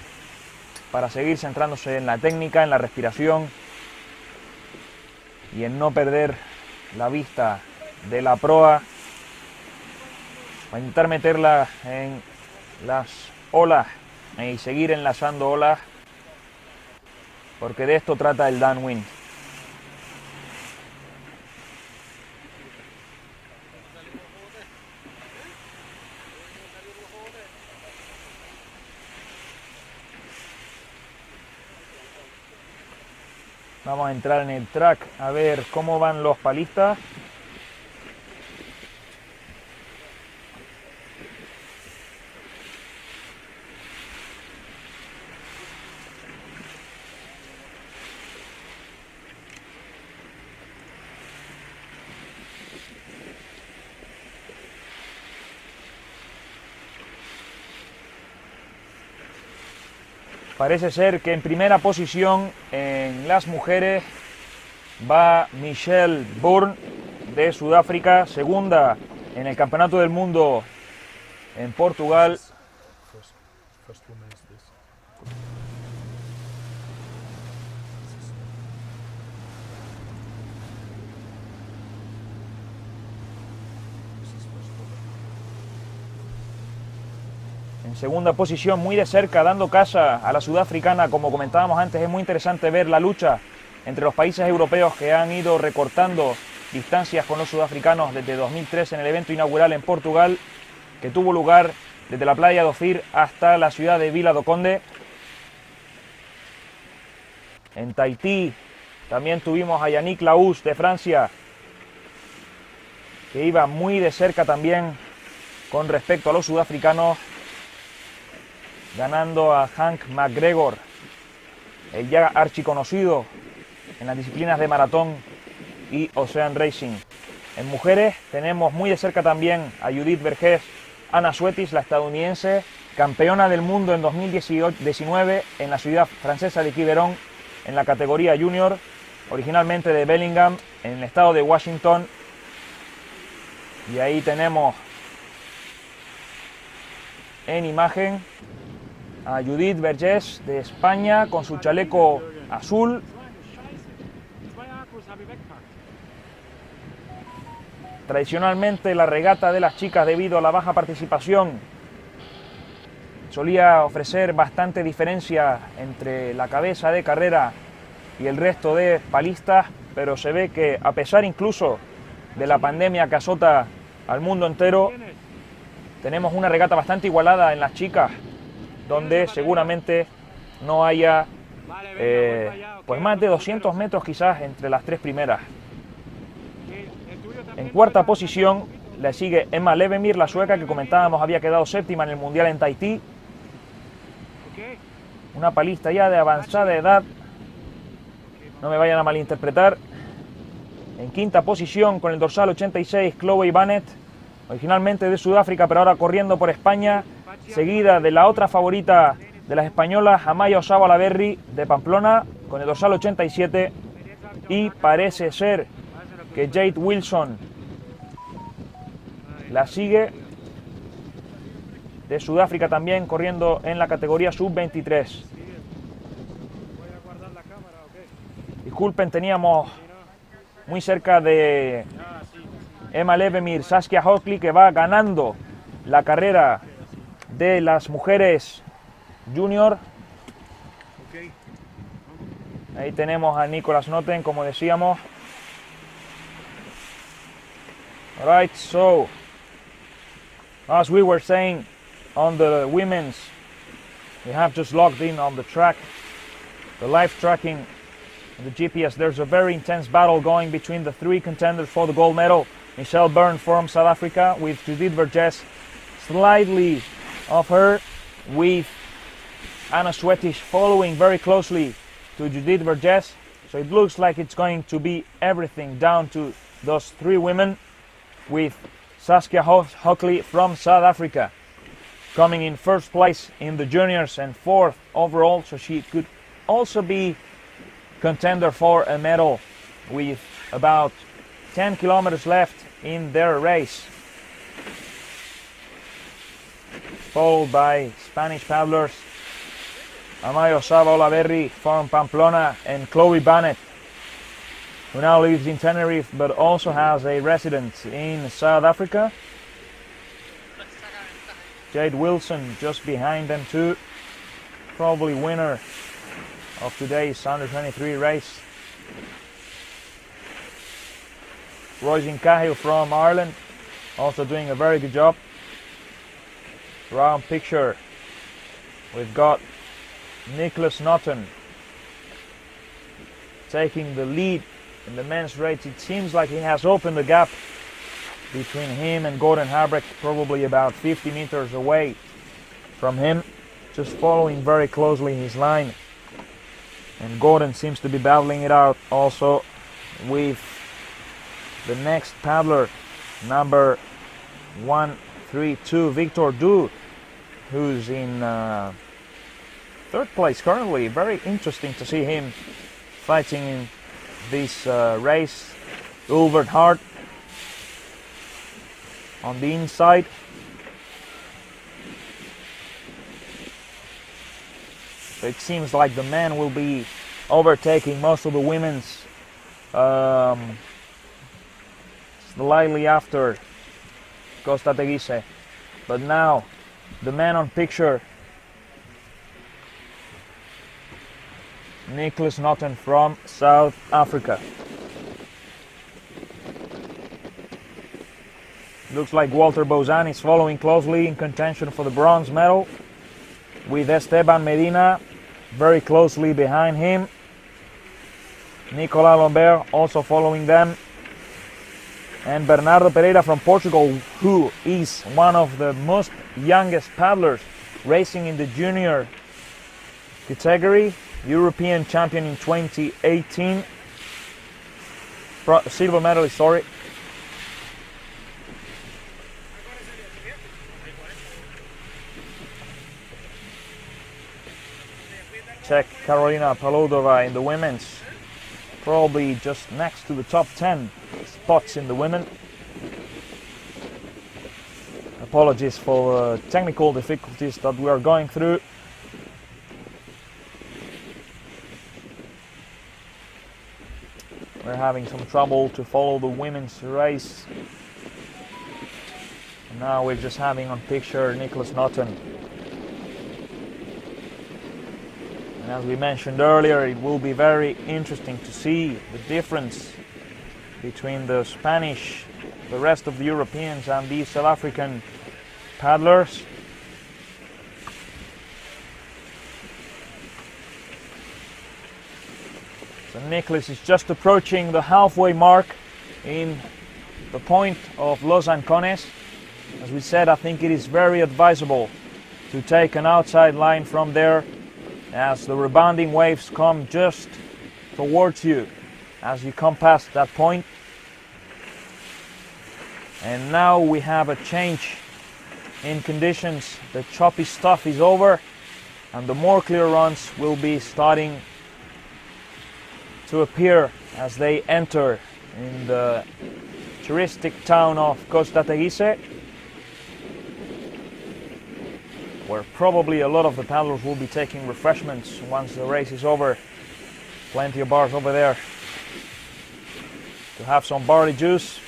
para seguir centrándose en la técnica, en la respiración y en no perder la vista de la proa, para intentar meterla en las olas y seguir enlazando olas, porque de esto trata el downwind. Vamos a entrar en el track a ver cómo van los palistas. Parece ser que en primera posición en las mujeres va Michelle Bourne de Sudáfrica, segunda en el Campeonato del Mundo en Portugal. En segunda posición, muy de cerca, dando casa a la sudafricana, como comentábamos antes. Es muy interesante ver la lucha entre los países europeos que han ido recortando distancias con los sudafricanos desde 2003 en el evento inaugural en Portugal, que tuvo lugar desde la playa de Ofir hasta la ciudad de Vila do Conde. En Tahití también tuvimos a Yannick Laus de Francia, que iba muy de cerca también con respecto a los sudafricanos, ganando a Hank McGregor, el ya archiconocido en las disciplinas de maratón y Ocean Racing. En mujeres tenemos muy de cerca también a Judith Vergés, Anna Suetis, la estadounidense, campeona del mundo en 2019 en la ciudad francesa de Quiberon en la categoría junior, originalmente de Bellingham, en el estado de Washington. Y ahí tenemos en imagen a Judith Vergés de España con su chaleco azul. Tradicionalmente la regata de las chicas, debido a la baja participación, solía ofrecer bastante diferencia entre la cabeza de carrera y el resto de palistas, pero se ve que a pesar incluso de la pandemia que azota al mundo entero, tenemos una regata bastante igualada en las chicas, donde seguramente no haya pues más de 200 metros quizás entre las tres primeras. En cuarta posición le sigue Emma Levemir, la sueca, que comentábamos había quedado séptima en el Mundial en Tahití. Una palista ya de avanzada edad, no me vayan a malinterpretar. En quinta posición con el dorsal 86, Chloe Bannett, originalmente de Sudáfrica pero ahora corriendo por España, seguida de la otra favorita de las españolas, Amaya Osaba Olaverri de Pamplona, con el dorsal 87, y parece ser que Jade Wilson la sigue, de Sudáfrica también, corriendo en la categoría sub-23. Disculpen, teníamos muy cerca de Emma Levemir, Saskia Hockley, que va ganando la carrera de las mujeres junior. Ahí tenemos a Nicolas Naughton, como decíamos. Alright, so as we were saying on the women's, we have just logged in on the track, the live tracking, the GPS. There's a very intense battle going between the three contenders for the gold medal. Michelle Byrne from South Africa, with Judith Vergés slightly off her, with Anna Suetis following very closely to Judith Vergés. So it looks like it's going to be everything down to those three women, with Saskia Hockley from South Africa coming in first place in the juniors and fourth overall, so she could also be contender for a medal with about 10 kilometers left in their race. Followed by Spanish paddlers Amaya Osaba Olaverri from Pamplona and Chloe Bannett, who now lives in Tenerife but also has a residence in South Africa. Jade Wilson just behind them too, probably winner of today's under-23 race. Roisin Cahill from Ireland, also doing a very good job. Round picture, we've got Nicolas Naughton taking the lead in the men's race. It seems like he has opened the gap between him and Gordon Harbrecht, probably about 50 meters away from him, just following very closely his line. And Gordon seems to be battling it out also with the next paddler, number 132, Victor Du, who's in third place currently. Very interesting to see him fighting in this race. Ulvert Hart on the inside. So it seems like the men will be overtaking most of the women's slightly after Costa Teguise. But now the man on picture, Nicolas Naughton from South Africa. Looks like Walter Bozan is following closely in contention for the bronze medal, with Esteban Medina very closely behind him. Nicolas Lombert also following them. And Bernardo Pereira from Portugal, who is one of the most youngest paddlers racing in the junior category, European champion in 2018. silver medalist, sorry. Czech Karolina Palodova in the women's, probably just next to the top 10 spots in the women. Apologies for technical difficulties that we are going through. We're having some trouble to follow the women's race. And now we're just having on picture Nicholas Naughton. And as we mentioned earlier, it will be very interesting to see the difference between the Spanish, the rest of the Europeans, and these South African paddlers. So Nicholas is just approaching the halfway mark in the point of Los Ancones. As we said, I think it is very advisable to take an outside line from there, as the rebounding waves come just towards you as you come past that point. And now we have a change in conditions. The choppy stuff is over and the more clear runs will be starting to appear as they enter in the touristic town of Costa Teguise, where probably a lot of the paddlers will be taking refreshments once the race is over. Plenty of bars over there to have some barley juice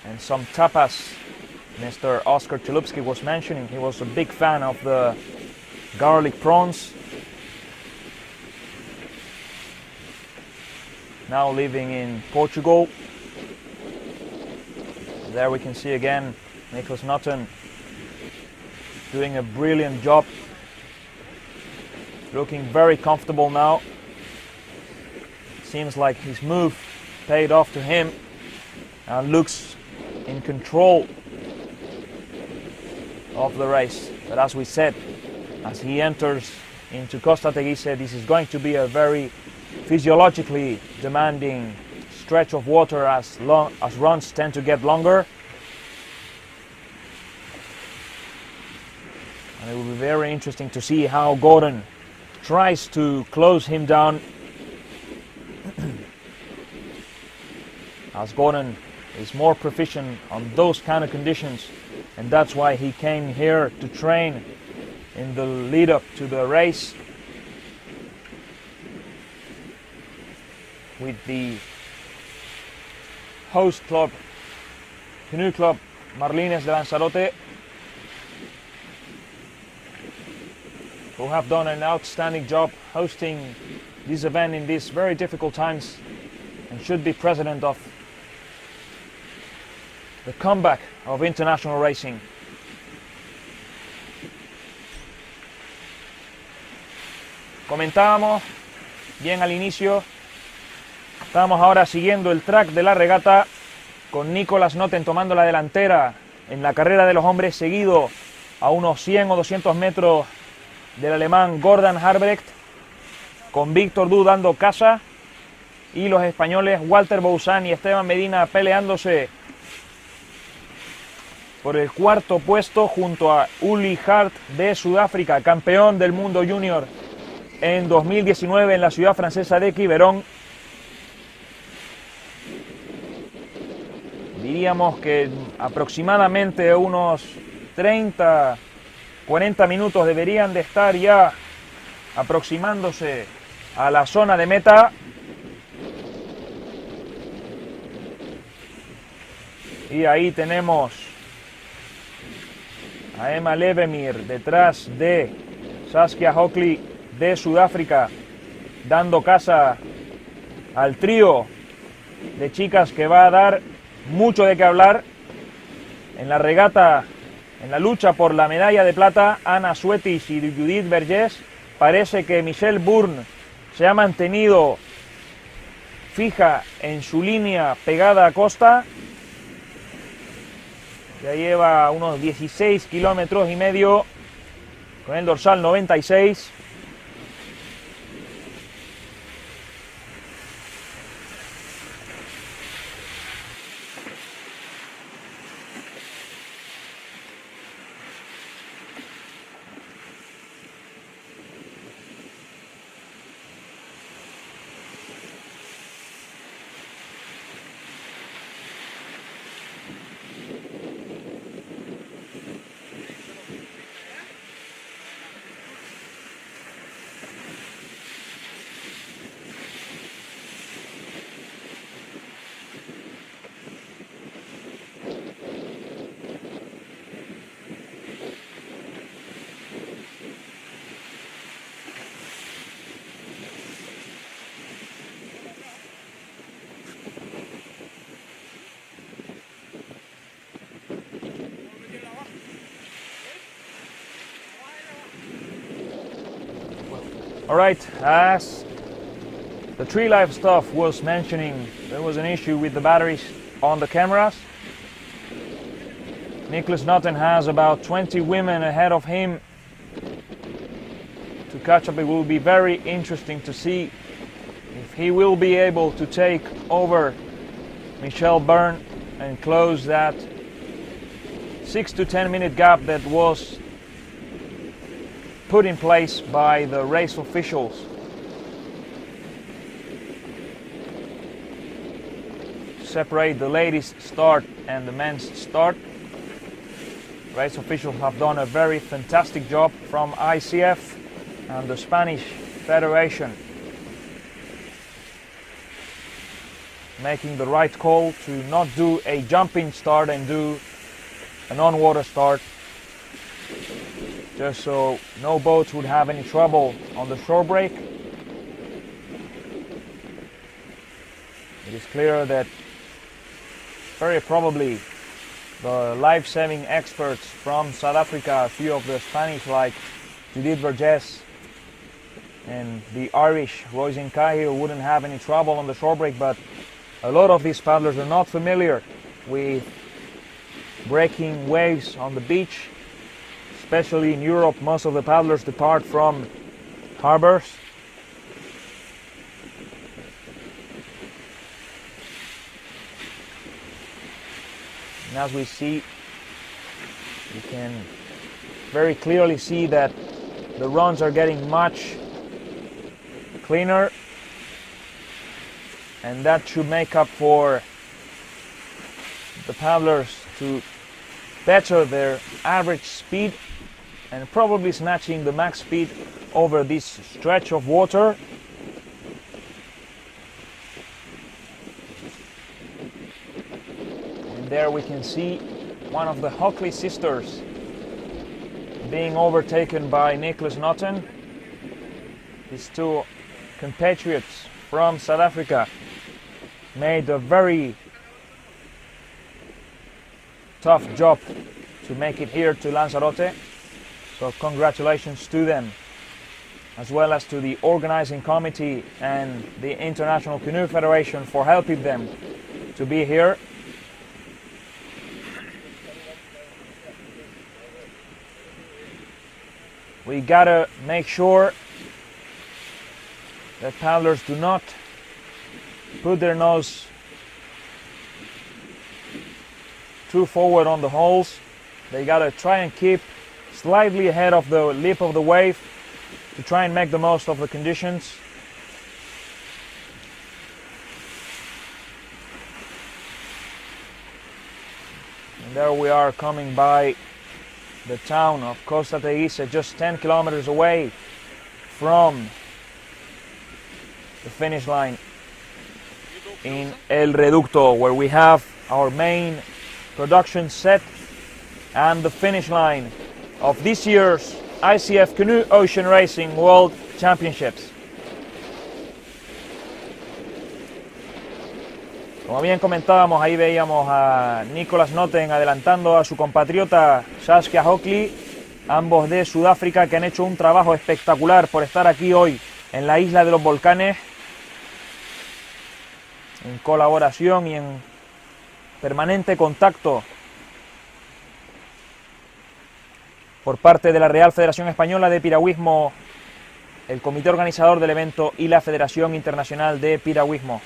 and some tapas. Mr. Oscar Chilupski was mentioning he was a big fan of the garlic prawns. Now living in Portugal. There we can see again Nicholas Naughton doing a brilliant job, looking very comfortable now. Seems like his move paid off to him and looks in control of the race. But as we said, as he enters into Costa Teguise, this is going to be a very physiologically demanding stretch of water as runs tend to get longer. And it will be very interesting to see how Gordon tries to close him down, as Gordon is more proficient on those kind of conditions, and that's why he came here to train in the lead up to the race with the host club, canoe club Marlines de Lanzarote, who have done an outstanding job hosting this event in these very difficult times and should be president of the comeback of international racing. Comentábamos bien al inicio, estamos ahora siguiendo el track de la regata con Nicholas Naughton tomando la delantera en la carrera de los hombres, seguido a unos 100 o 200 metros del alemán Gordon Harbrecht, con Víctor Du dando casa, y los españoles Walter Bouzán y Esteban Medina peleándose por el cuarto puesto junto a Uli Hart de Sudáfrica, campeón del mundo junior en 2019 en la ciudad francesa de Quiberon. Diríamos que aproximadamente unos 30-40 minutos deberían de estar ya aproximándose a la zona de meta. Y ahí tenemos a Emma Levemir detrás de Saskia Hockley de Sudáfrica, dando casa al trío de chicas que va a dar mucho de qué hablar en la regata, en la lucha por la medalla de plata. Anna Suetis y Judith Vergés. Parece que Michelle Bourne se ha mantenido fija en su línea pegada a costa. Ya lleva unos 16 kilómetros y medio con el dorsal 96. Alright, as the Tree Life stuff was mentioning, there was an issue with the batteries on the cameras. Nicholas Naughton has about 20 women ahead of him to catch up. It will be very interesting to see if he will be able to take over Michelle Byrne and close that 6 to 10 minute gap that was put in place by the race officials. Separate the ladies' start and the men's start. Race officials have done a very fantastic job from ICF and the Spanish Federation, making the right call to not do a jumping start and do an on-water start, just so no boats would have any trouble on the shore break. It is clear that very probably the life-saving experts from South Africa, a few of the Spanish like Judith Vergés and the Irish Royce Nkahi, wouldn't have any trouble on the shore break, but a lot of these paddlers are not familiar with breaking waves on the beach. Especially in Europe, most of the paddlers depart from harbors. And as we see, you can very clearly see that the runs are getting much cleaner, and that should make up for the paddlers to better their average speed and probably snatching the max speed over this stretch of water. And there we can see one of the Hockley sisters being overtaken by Nicholas Naughton. These two compatriots from South Africa made a very tough job to make it here to Lanzarote. So congratulations to them, as well as to the organizing committee and the International Canoe Federation for helping them to be here. We gotta make sure that paddlers do not put their nose too forward on the holes. They gotta try and keep slightly ahead of the lip of the wave to try and make the most of the conditions. And there we are coming by the town of Costa Teguise, just 10 kilometers away from the finish line in El Reducto, where we have our main production set and the finish line of this year's ICF Canoe Ocean Racing World Championships. Como bien comentábamos, ahí veíamos a Nicholas Naughton adelantando a su compatriota Saskia Hockley, ambos de Sudáfrica, que han hecho un trabajo espectacular por estar aquí hoy en la isla de los volcanes, en colaboración y en permanente contacto por parte de la Real Federación Española de Piragüismo, el comité organizador del evento y la Federación Internacional de Piragüismo.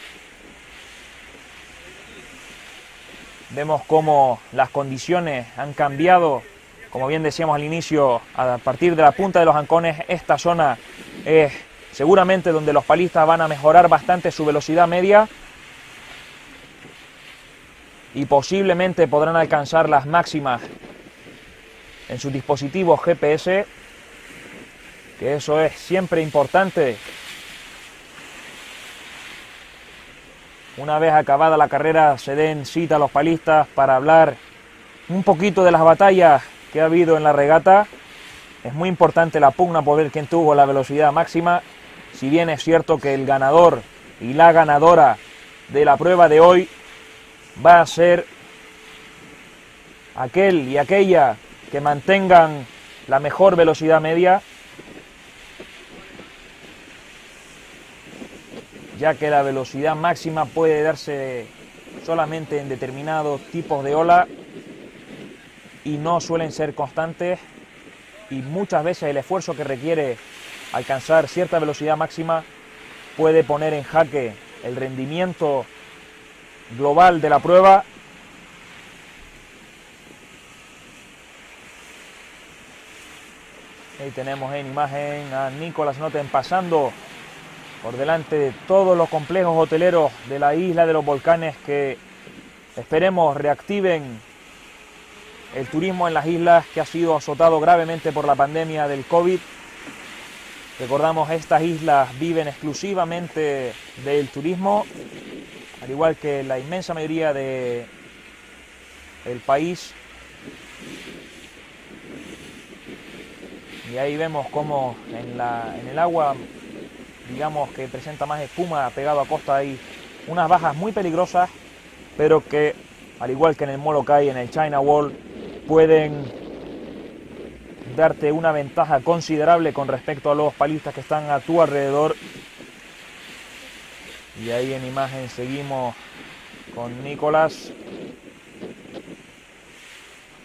Vemos cómo las condiciones han cambiado, como bien decíamos al inicio, a partir de la punta de los ancones. Esta zona es seguramente donde los palistas van a mejorar bastante su velocidad media y posiblemente podrán alcanzar las máximas en sus dispositivos GPS, que eso es siempre importante. Una vez acabada la carrera se den cita a los palistas para hablar un poquito de las batallas que ha habido en la regata. Es muy importante la pugna por ver quién tuvo la velocidad máxima, si bien es cierto que el ganador y la ganadora de la prueba de hoy va a ser aquel y aquella que mantengan la mejor velocidad media. ya que la velocidad máxima puede darse solamente en determinados tipos de ola y no suelen ser constantes, y muchas veces el esfuerzo que requiere alcanzar cierta velocidad máxima puede poner en jaque el rendimiento global de la prueba. Ahí tenemos en imagen a Nicholas Naughton pasando por delante de todos los complejos hoteleros de la isla de los volcanes, que esperemos reactiven el turismo en las islas, que ha sido azotado gravemente por la pandemia del COVID. Recordamos, estas islas viven exclusivamente del turismo, al igual que la inmensa mayoría del país. Y ahí vemos cómo en el agua, digamos, que presenta más espuma pegado a costa, hay unas bajas muy peligrosas, pero que, al igual que en el Molokai, en el China Wall, pueden darte una ventaja considerable con respecto a los palistas que están a tu alrededor. Y ahí en imagen seguimos con Nicholas,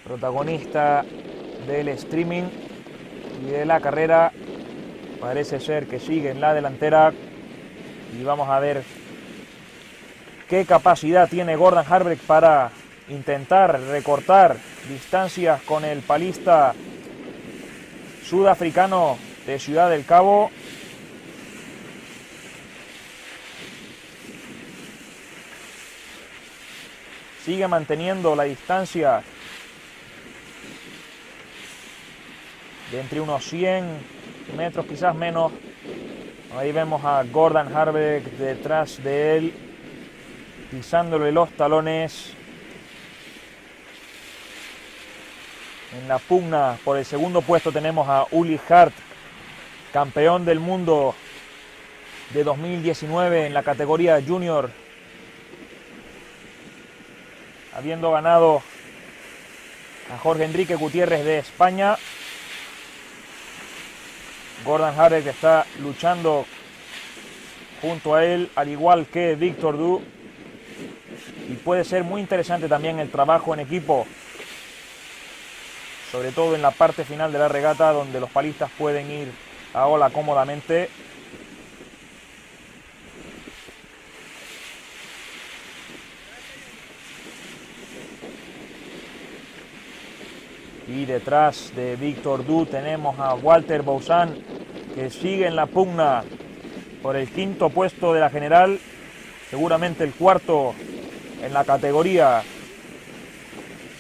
protagonista del streaming y de la carrera. Parece ser que sigue en la delantera, y vamos a ver qué capacidad tiene Gordon Harbrecht para intentar recortar distancias con el palista sudafricano de Ciudad del Cabo. Sigue manteniendo la distancia de entre unos 100 metros, quizás menos. Ahí vemos a Gordon Harbrecht detrás de él, pisándole los talones. En la pugna por el segundo puesto tenemos a Uli Hart, campeón del mundo de 2019 en la categoría junior, habiendo ganado a Jorge Enrique Gutiérrez de España. Gordon Harbrecht está luchando junto a él, al igual que Víctor Du, y puede ser muy interesante también el trabajo en equipo, sobre todo en la parte final de la regata, donde los palistas pueden ir a ola cómodamente. Y detrás de Víctor Du tenemos a Walter Bouzan, que sigue en la pugna por el quinto puesto de la general, seguramente el cuarto en la categoría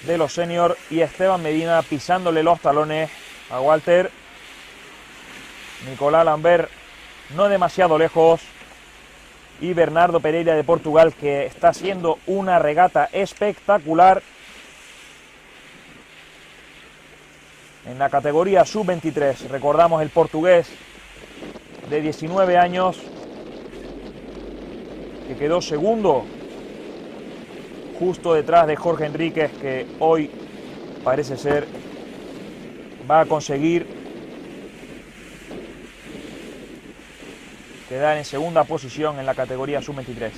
de los senior, y Esteban Medina pisándole los talones a Walter. Nicolás Lambert no demasiado lejos, y Bernardo Pereira de Portugal, que está haciendo una regata espectacular en la categoría sub-23. Recordamos, el portugués de 19 años que quedó segundo justo detrás de Jorge Enríquez, que hoy parece ser va a conseguir quedar en segunda posición en la categoría sub-23.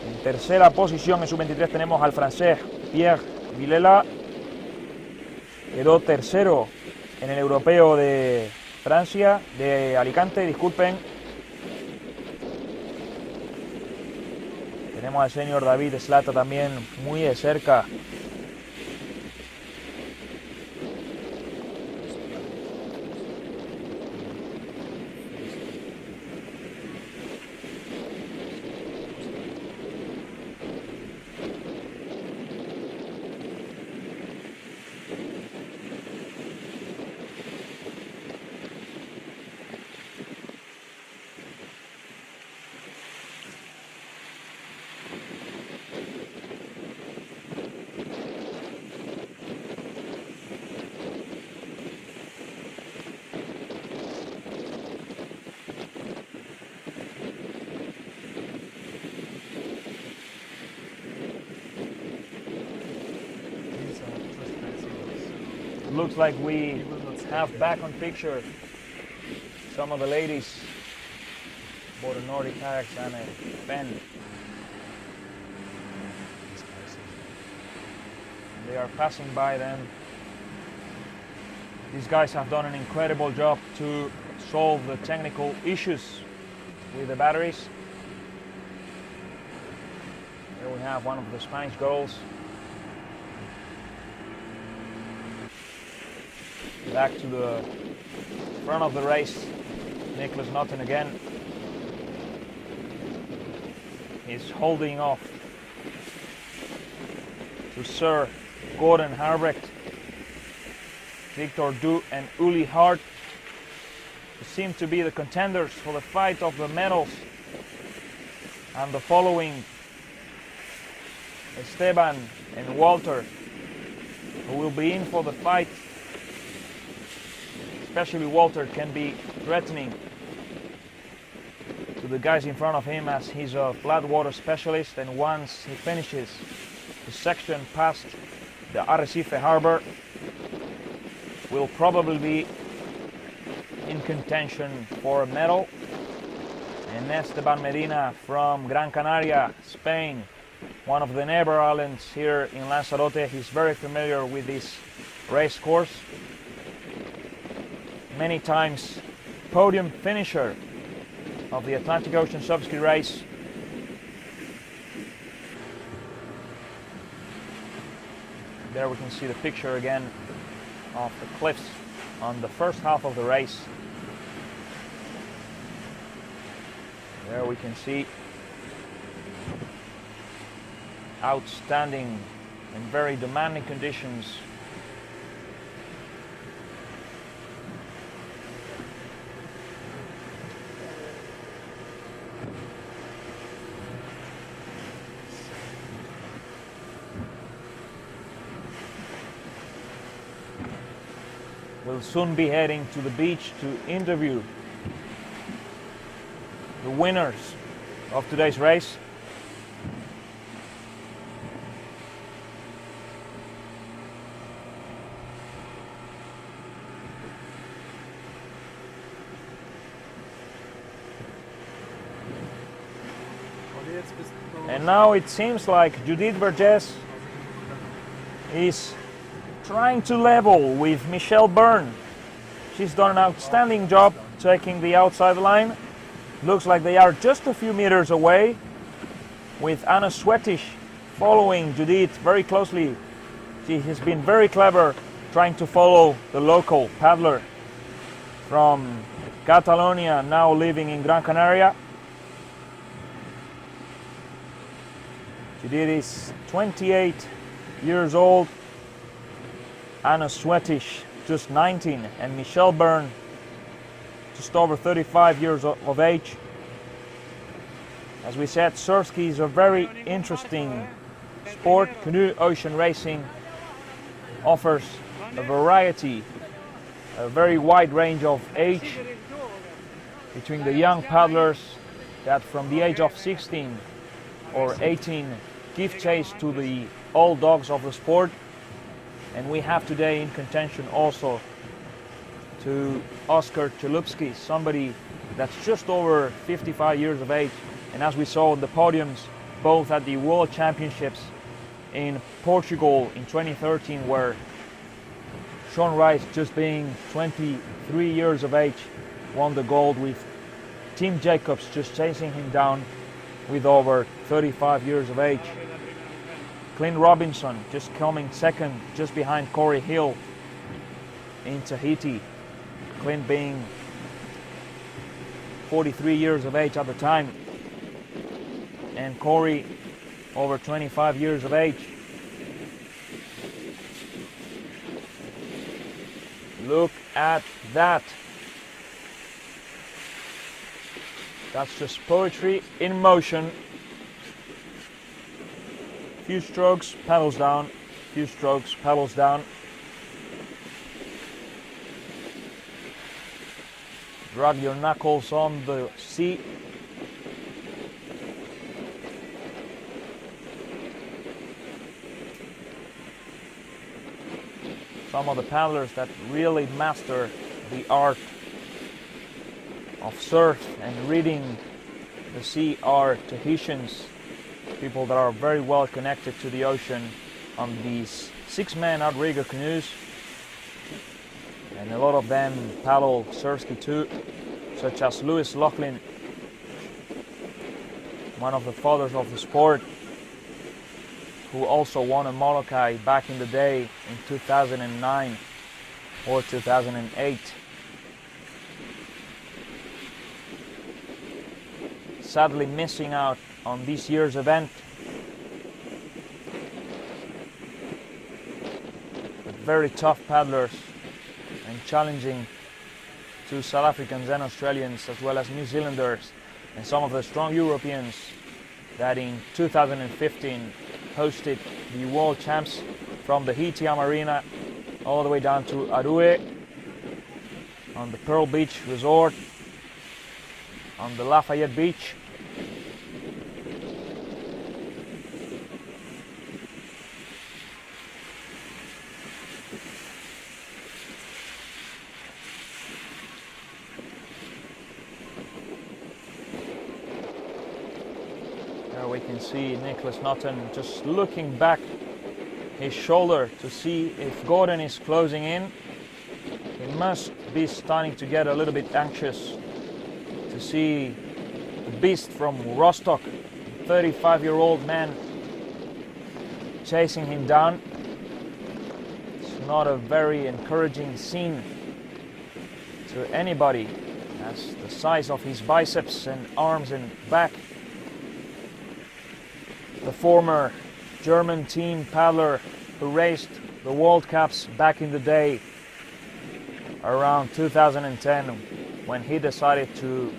En tercera posición en sub-23 tenemos al francés Pierre Vilela, quedó tercero en el europeo de Francia, de Alicante, disculpen. Tenemos al señor David Slata también muy de cerca. Looks like we have back on picture some of the ladies border Nordic kayaks and a bend. They are passing by them. These guys have done an incredible job to solve the technical issues with the batteries. Here we have one of the Spanish girls. Back to the front of the race, Naughton again. He's holding off to Sir Gordon Harbrecht, Victor Du and Uli Hart, who seem to be the contenders for the fight of the medals. And the following, Esteban and Walter, who will be in for the fight. Especially Walter can be threatening to the guys in front of him, as he's a flat water specialist, and once he finishes the section past the Arrecife harbor, will probably be in contention for a medal. And Esteban Medina from Gran Canaria, Spain, one of the neighbor islands here in Lanzarote. He's very familiar with this race course. Many times podium finisher of the Atlantic Ocean subski race. There we can see the picture again of the cliffs on the first half of the race. There we can see outstanding and very demanding conditions. We'll soon be heading to the beach to interview the winners of today's race. And now it seems like Judith Vergés is trying to level with Michelle Byrne. She's done an outstanding job taking the outside line. Looks like they are just a few meters away, with Anna Swetish following Judith very closely. She has been very clever trying to follow the local paddler from Catalonia, now living in Gran Canaria. Judith is 28 years old. Anna Swetish just 19, and Michelle Byrne just over 35 years of age. As we said, surfski is a very interesting sport. Canoe ocean racing offers a variety, a very wide range of age, between the young paddlers that from the age of 16 or 18 give chase to the old dogs of the sport. And we have today in contention also to Oskar Chalupsky, somebody that's just over 55 years of age. And as we saw on the podiums, both at the World Championships in Portugal in 2013, where Sean Rice, just being 23 years of age, won the gold, with Tim Jacobs just chasing him down with over 35 years of age. Clint Robinson just coming second, just behind Corey Hill in Tahiti. Clint being 43 years of age at the time, and Corey over 25 years of age. Look at that. That's just poetry in motion. Few strokes, paddles down, few strokes, paddles down. Drag your knuckles on the sea. Some of the paddlers that really master the art of surf and reading the sea are Tahitians, people that are very well connected to the ocean on these 6-man outrigger canoes, and a lot of them paddle surfski too, such as Lewis Laughlin, one of the fathers of the sport, who also won a Molokai back in the day in 2009 or 2008. Sadly missing out on this year's event, but very tough paddlers and challenging to South Africans and Australians, as well as New Zealanders and some of the strong Europeans that in 2015 hosted the World Champs from the Hitiam Arena all the way down to Arue on the Pearl Beach Resort on the Lafayette Beach. There we can see Nicholas Naughton just looking back his shoulder to see if Gordon is closing in. He must be starting to get a little bit anxious to see the beast from Rostock, 35-year-old man, chasing him down. It's not a very encouraging scene to anybody, as the size of his biceps and arms and back. The former German team paddler who raced the World Cups back in the day around 2010, when he decided to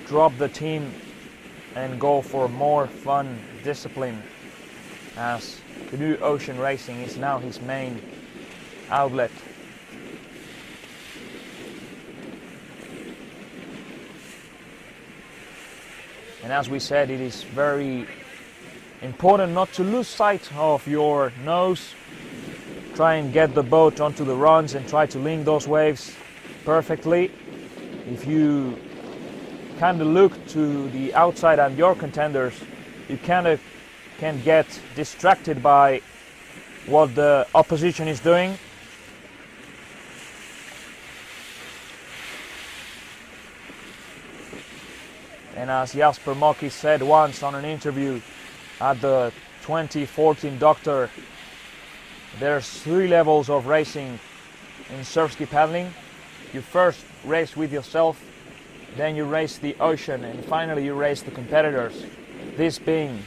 drop the team and go for more fun discipline, as canoe ocean racing is now his main outlet. And as we said, it is very important not to lose sight of your nose. Try and get the boat onto the runs and try to link those waves perfectly. If you kind of look to the outside and your contenders, you kind of can get distracted by what the opposition is doing. And as Jasper Mokki said once on an interview at the 2014 Doctor, there's 3 levels of racing in surfski paddling. You first race with yourself, then you race the ocean, and finally you race the competitors. This being,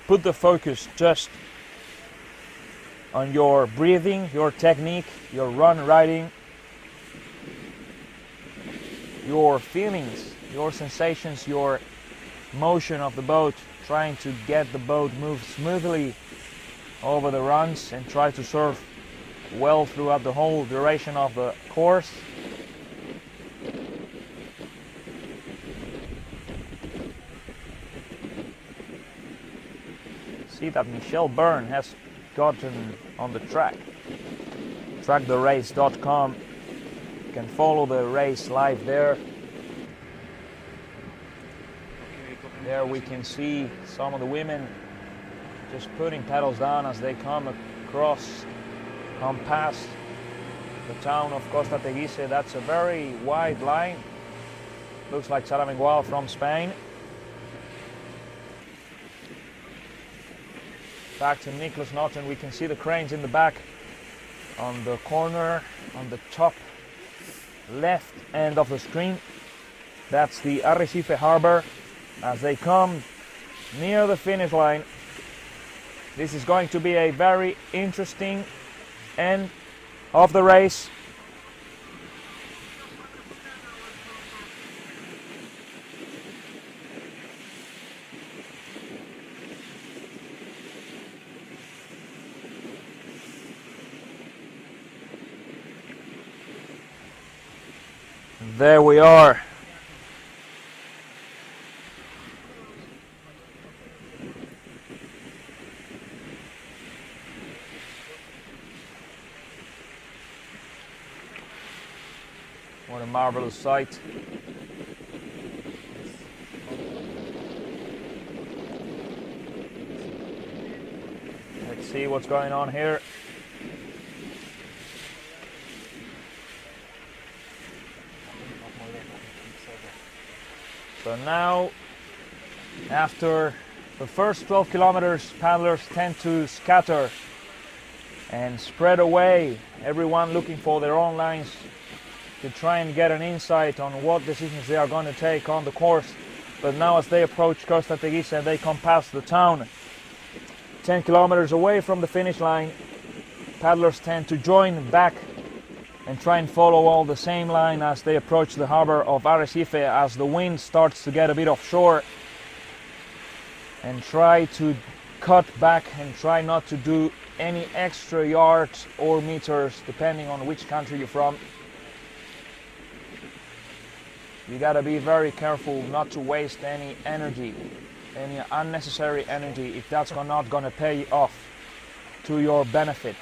put the focus just on your breathing, your technique, your run riding, your feelings, your sensations, your motion of the boat, trying to get the boat move smoothly over the runs and try to surf well throughout the whole duration of the course. See that Michelle Byrne has gotten on the track. Tracktherace.com. You can follow the race live there. There we can see some of the women just putting paddles down as they come past the town of Costa Teguise. That's a very wide line. Looks like Salamengual from Spain. Back to Nicholas Naughton, we can see the cranes in the back on the corner, on the top left end of the screen. That's the Arrecife Harbor. As they come near the finish line, this is going to be a very interesting end of the race. There we are. What a marvelous sight. see what's going on here. So now, after the first 12 kilometers, paddlers tend to scatter and spread away, everyone looking for their own lines to try and get an insight on what decisions they are going to take on the course. But now as they approach Costa Teguise, they come past the town. 10 kilometers away from the finish line, paddlers tend to join back and try and follow all the same line as they approach the harbor of Arrecife, as the wind starts to get a bit offshore, and try to cut back and try not to do any extra yards or meters depending on which country you're from. You gotta be very careful not to waste any energy, any unnecessary energy, if that's not gonna pay off to your benefit.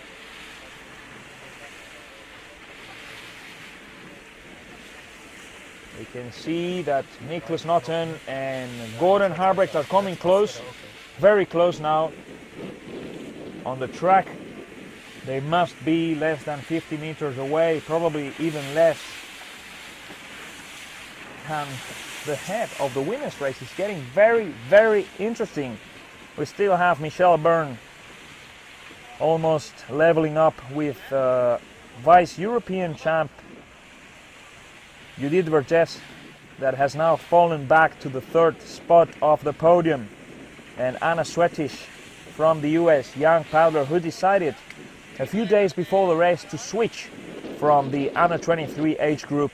We can see that Niklas Naughton and Gordon Harbrecht are coming close, very close now. On the track, they must be less than 50 meters away, probably even less. And the head of the women's race is getting very, very interesting. We still have Michelle Byrne almost leveling up with Vice European champ Judith Vergès, that has now fallen back to the third spot of the podium, and Anna Swetish from the US, young paddler who decided a few days before the race to switch from the under 23 age group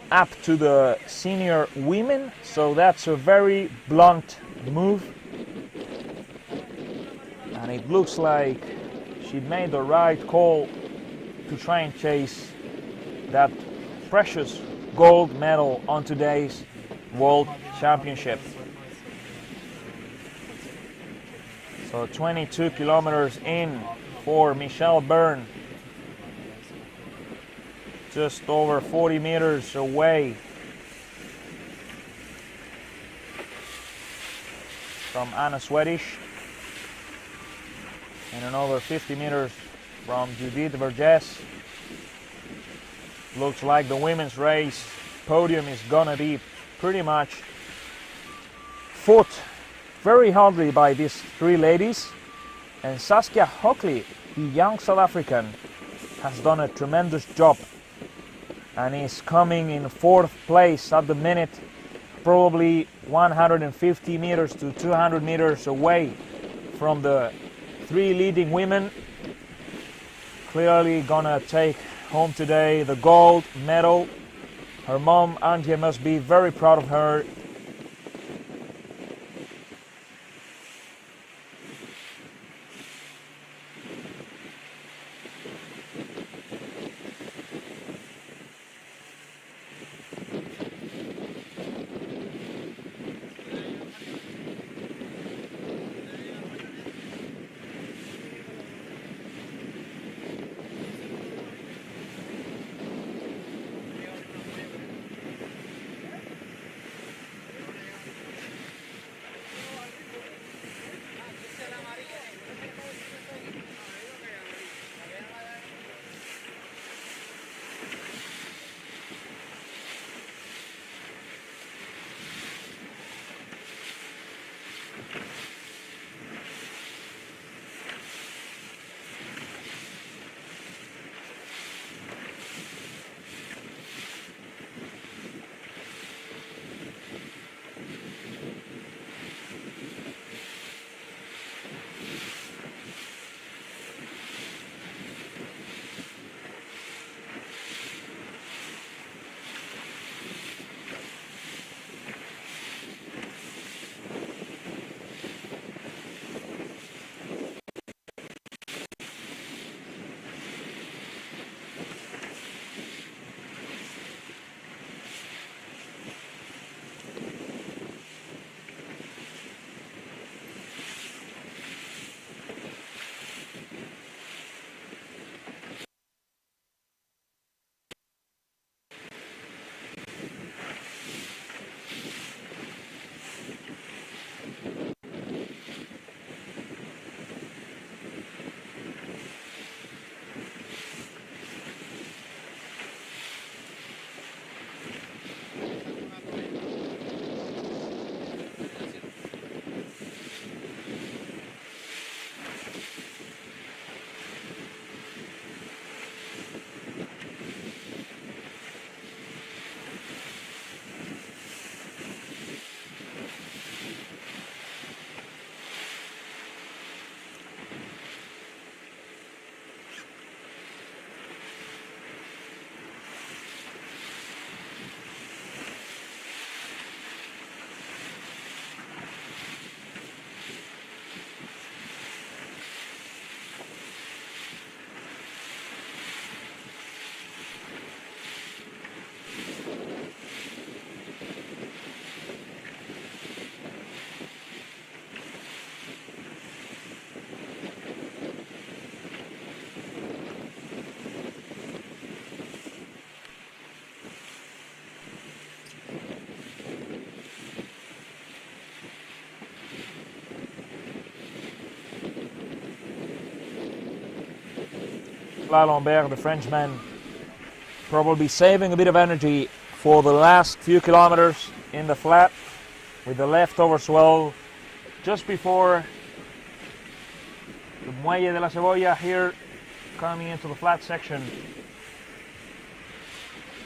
up to the senior women. So that's a very blunt move, and it looks like she made the right call to try and chase that precious gold medal on today's World Championship. So 22 kilometers in for Michelle Byrne, just over 40 meters away from Anna Swedish, and another 50 meters from Judith Vergès. Looks like the women's race podium is gonna be pretty much fought very hardly by these three ladies, and Saskia Hockley, the young South African, has done a tremendous job and is coming in fourth place at the minute, probably 150 meters to 200 meters away from the three leading women. Clearly gonna take home today the gold medal. Her mom, Antje, must be very proud of her. Lambert, the Frenchman, probably saving a bit of energy for the last few kilometers in the flat with the leftover swell just before the Muelle de la Cebolla here, coming into the flat section.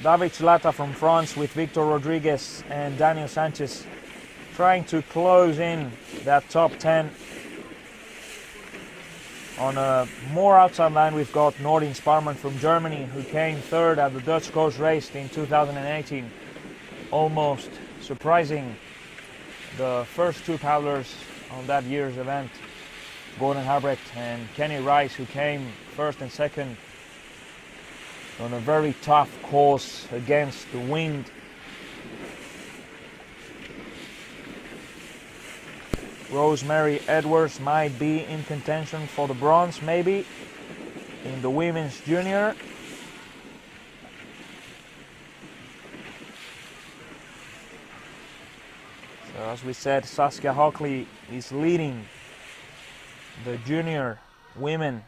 David Zlata from France with Victor Rodriguez and Daniel Sanchez trying to close in that top 10. On a more outside line, we've got Nordin Sparman from Germany, who came third at the Dutch Coast Race in 2018, almost surprising the first two paddlers on that year's event, Gordon Harbrecht and Kenny Rice, who came first and second on a very tough course against the wind. Rosemary Edwards might be in contention for the bronze, maybe, in the women's junior. So as we said, Saskia Hockley is leading the junior women.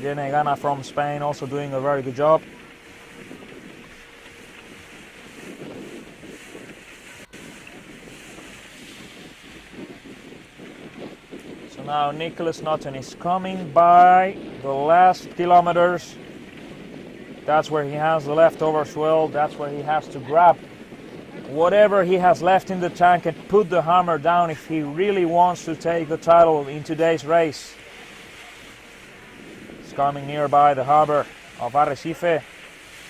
Irene Gana from Spain also doing a very good job. So now Nicholas Naughton is coming by the last kilometers. That's where he has the leftover swell. That's where he has to grab whatever he has left in the tank and put the hammer down if he really wants to take the title in today's race. Coming nearby the harbor of Arrecife.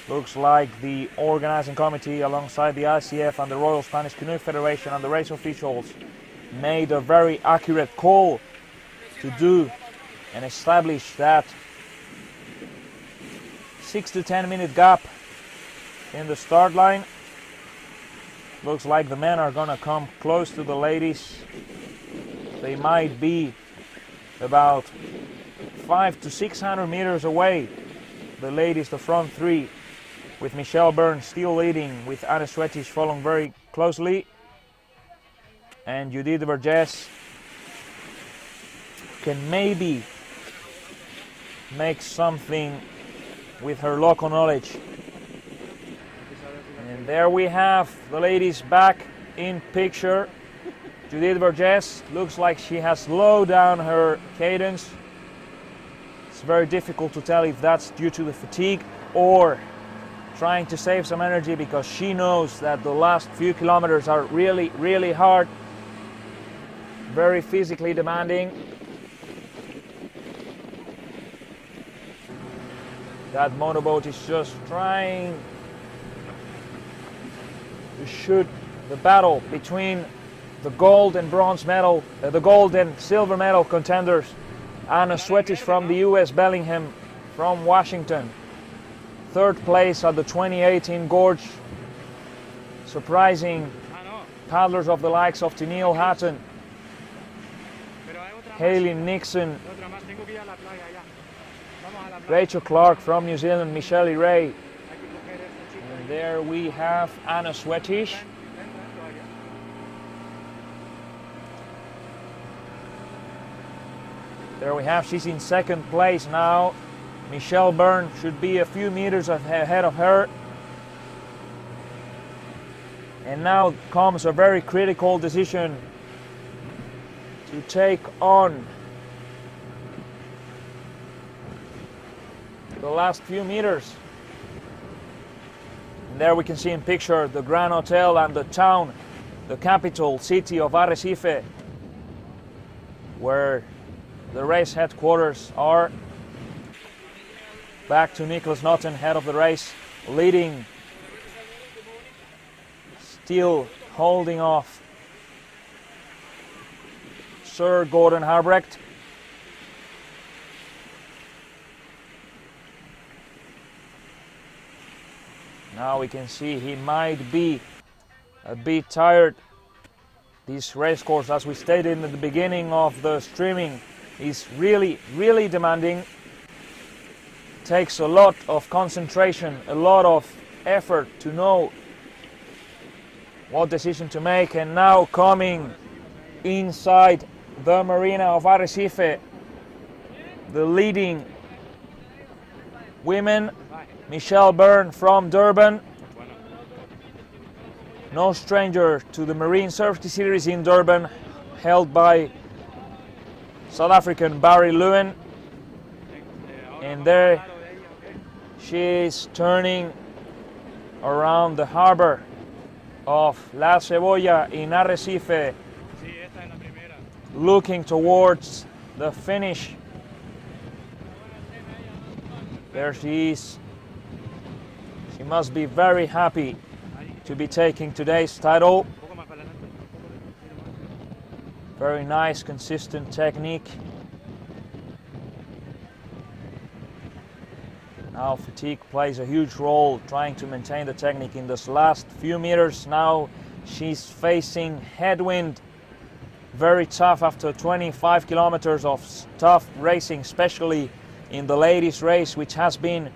Looks like the organizing committee alongside the ICF and the Royal Spanish Canoe Federation and the race officials made a very accurate call to do and establish that 6 to 10 minute gap in the start line. Looks like the men are gonna come close to the ladies. They might be about 500 to 600 meters away. The ladies, the front three, with Michelle Byrne still leading, with Anne Swetish following very closely, and Judith Vergès can maybe make something with her local knowledge. And there we have the ladies back in picture. Judith Vergès looks like she has slowed down her cadence. It's very difficult to tell if that's due to the fatigue or trying to save some energy, because she knows that the last few kilometers are really, really hard, very physically demanding. That motorboat is just trying to shoot the battle between the gold and bronze medal, the gold and silver medal contenders. Anna Swetish from the US, Bellingham from Washington. Third place at the 2018 Gorge. Surprising paddlers of the likes of Tennille Hatton, Hayley Nixon, Rachel Clark from New Zealand, Michelle Ray. And there we have Anna Swetish. There we have, she's in second place now. Michelle Byrne should be a few meters ahead of her. And now comes a very critical decision to take on the last few meters. And there we can see in picture the Grand Hotel and the town, the capital city of Arrecife, where the race headquarters are. Back to Nicholas Naughton, head of the race, leading, still holding off Sir Gordon Harbrecht. Now we can see he might be a bit tired. This race course, as we stated in the beginning of the streaming, is really, really demanding. takes a lot of concentration, a lot of effort to know what decision to make. And now coming inside the marina of Arrecife, the leading women, Michelle Byrne from Durban, no stranger to the Marine Surf Series in Durban, held by South African Barry Lewin. And there she is turning around the harbor of La Cebolla in Arrecife, looking towards the finish. There she is. She must be very happy to be taking today's title. Very nice, consistent technique. Now fatigue plays a huge role, trying to maintain the technique in this last few meters. Now she's facing headwind. Very tough after 25 kilometers of tough racing, especially in the ladies' race, which has been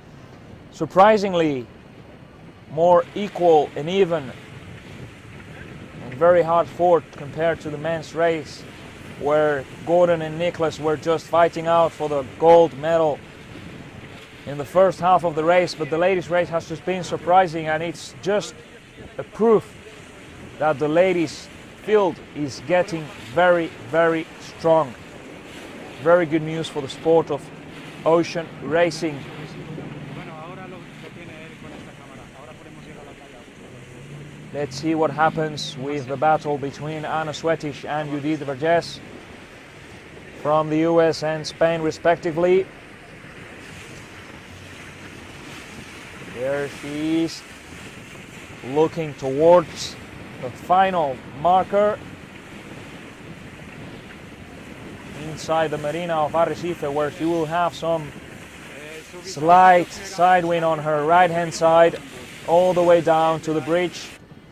surprisingly more equal and even and very hard fought compared to the men's race, where Gordon and Nicholas were just fighting out for the gold medal in the first half of the race. But the ladies' race has just been surprising, and it's just a proof that the ladies' field is getting very, very strong. Very good news for the sport of ocean racing. Let's see what happens with the battle between Anna Swetic and Judith Vergés from the US and Spain respectively. There she is, looking towards the final marker inside the marina of Arrecife, where she will have some slight side wind on her right hand side, all the way down to the bridge,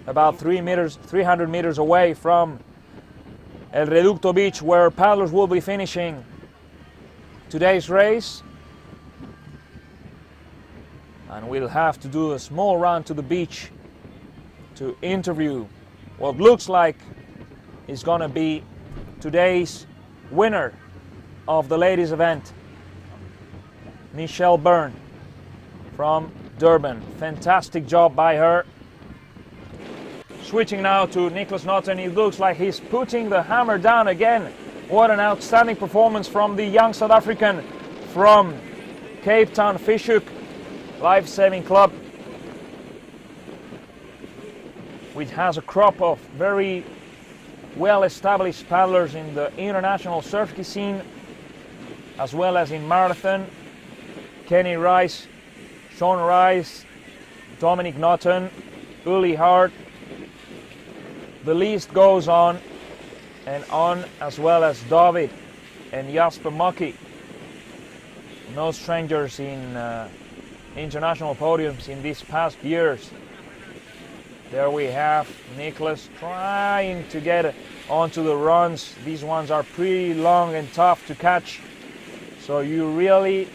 about 300 meters away from El Reducto Beach, where paddlers will be finishing today's race. And we'll have to do a small run to the beach to interview what looks like is gonna be today's winner of the ladies event, Michelle Byrne from Durban. Fantastic job by her. Switching now to Nicholas Naughton. It looks like he's putting the hammer down again. What an outstanding performance from the young South African from Cape Town Fishhook Life Saving Club, which has a crop of very well-established paddlers in the international surf ski scene, as well as in marathon. Kenny Rice, Sean Rice, Dominic Naughton, Uli Hart. The list goes on and on, as well as David and Jasper Mucky. No strangers in international podiums in these past years. There we have Nicholas trying to get onto the runs. These ones are pretty long and tough to catch, so you really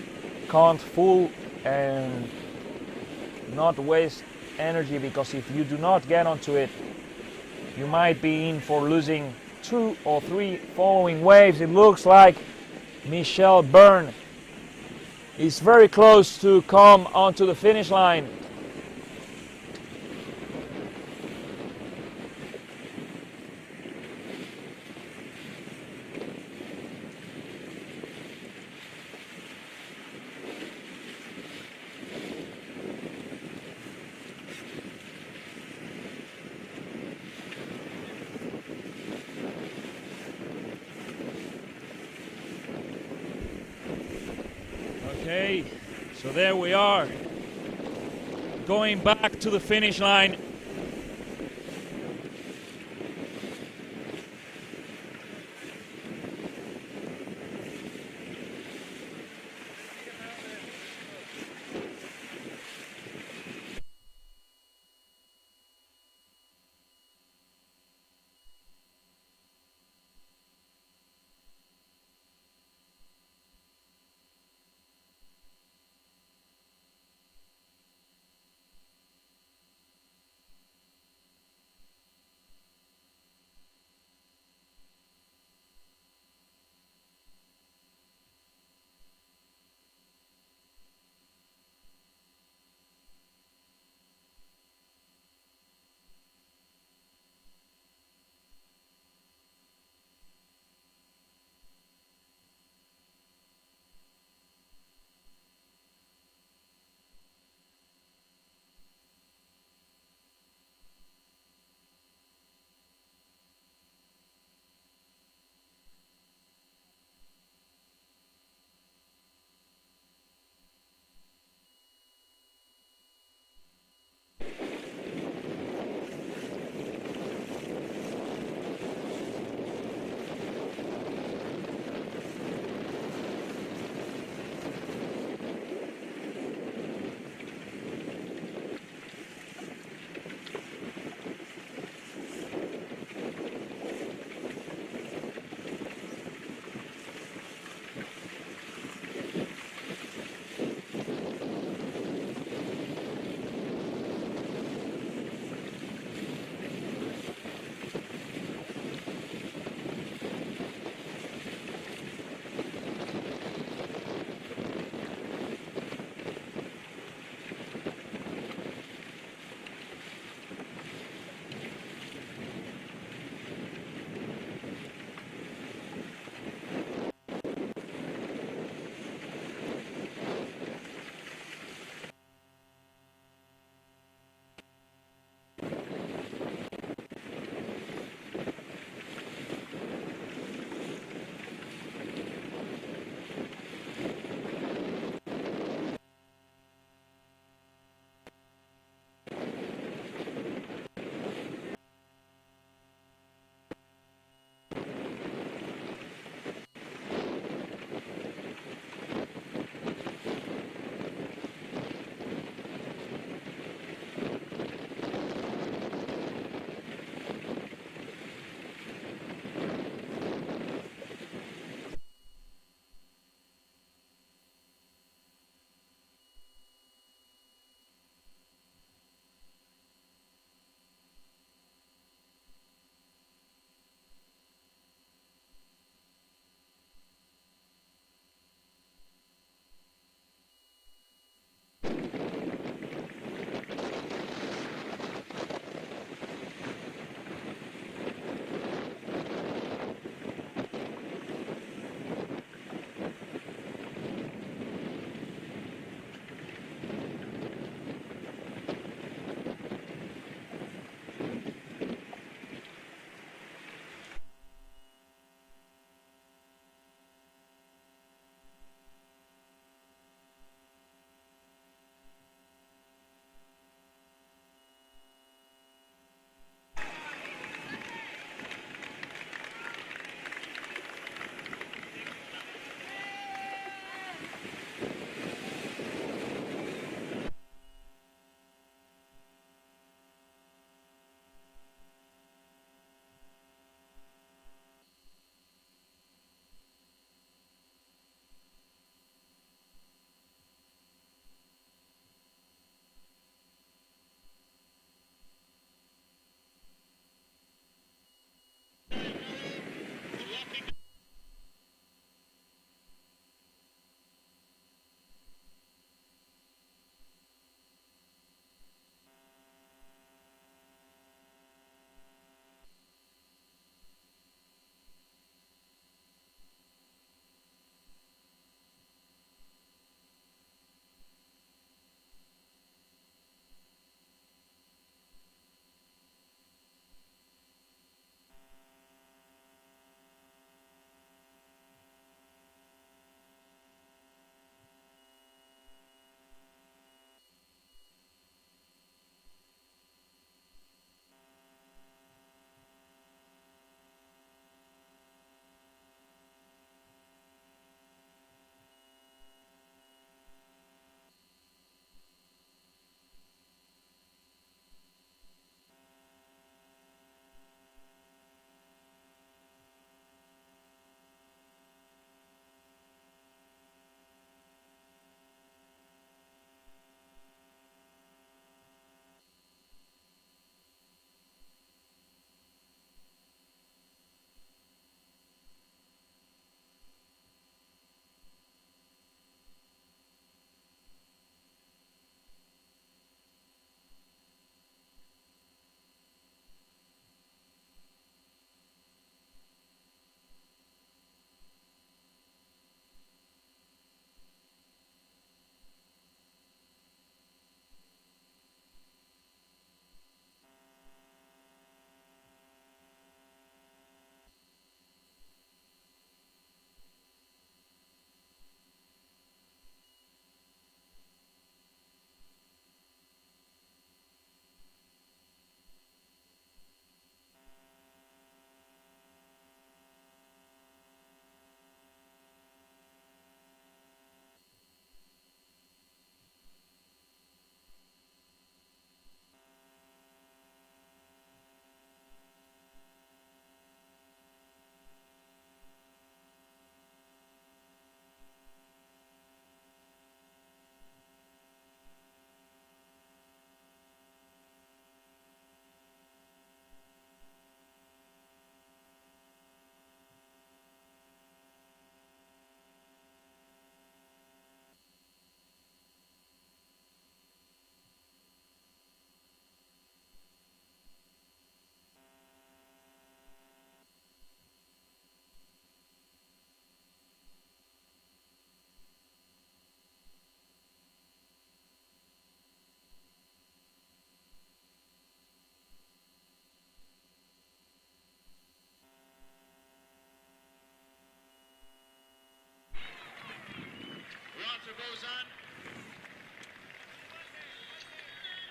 can't fool and not waste energy, because if you do not get onto it, you might be in for losing 2 or 3 following waves. It looks like Michelle Byrne is very close to come onto the finish line. Okay, so there we are, going back to the finish line.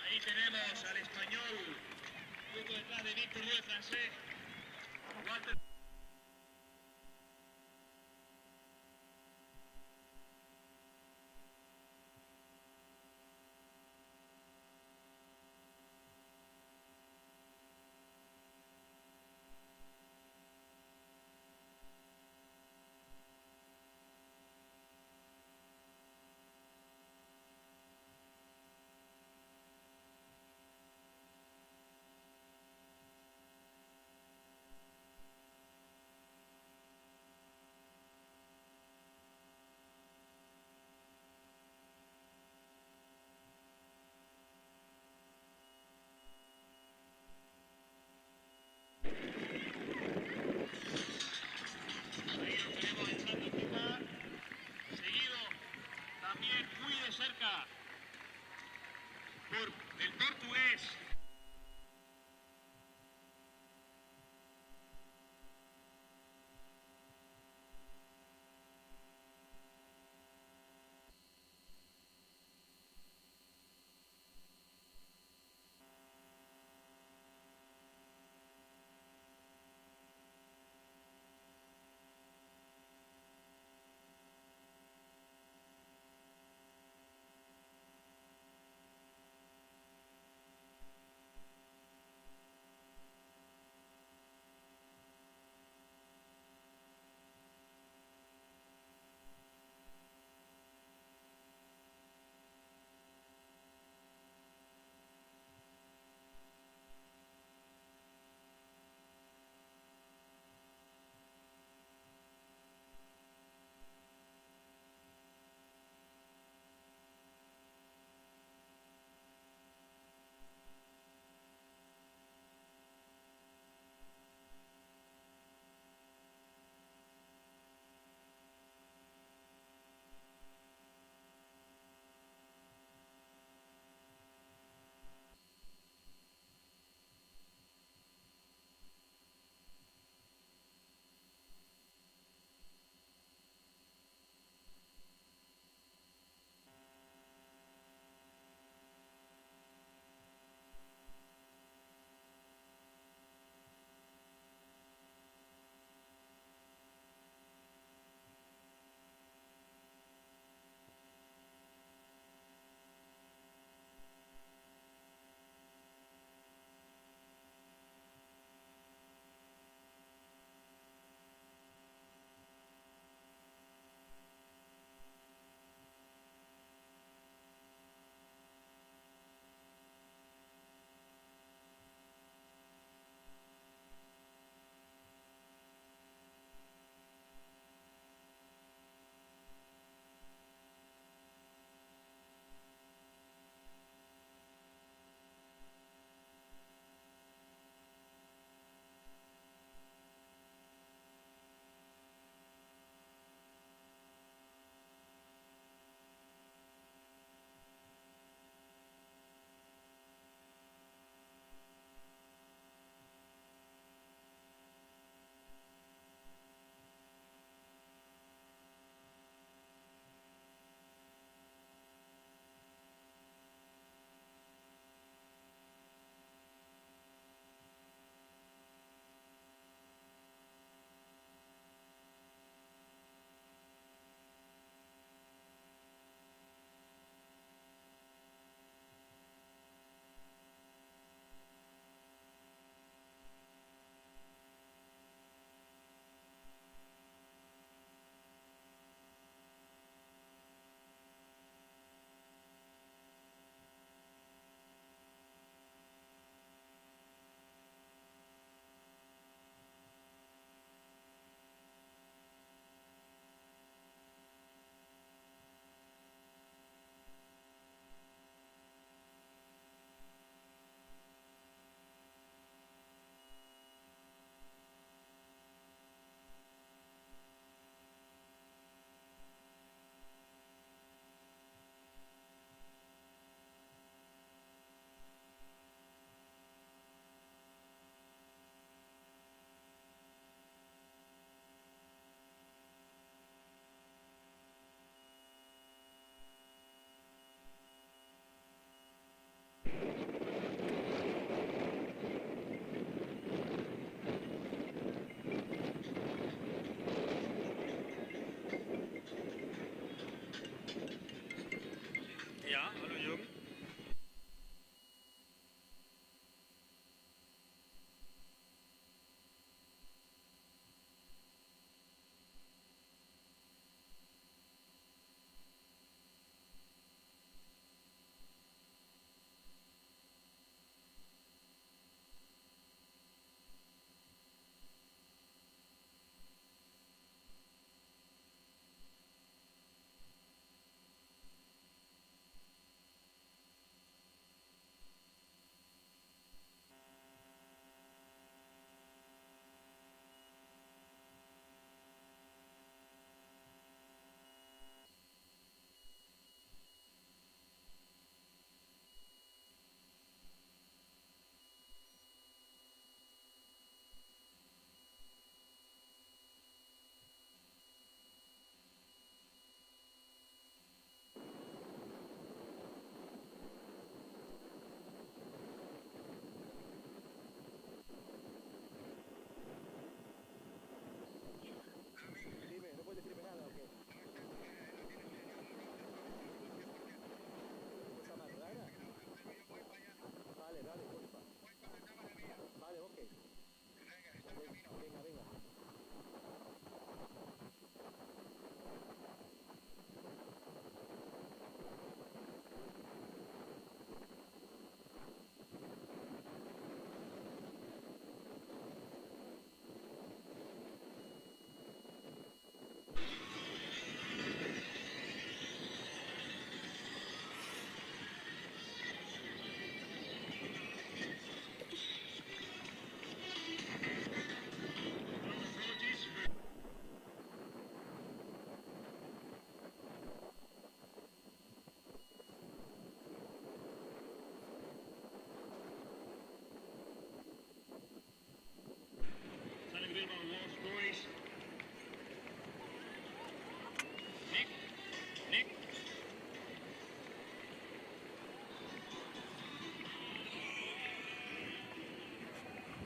Ahí tenemos al español, justo detrás de Víctor Louis francés. Walter. También muy de cerca por el portugués.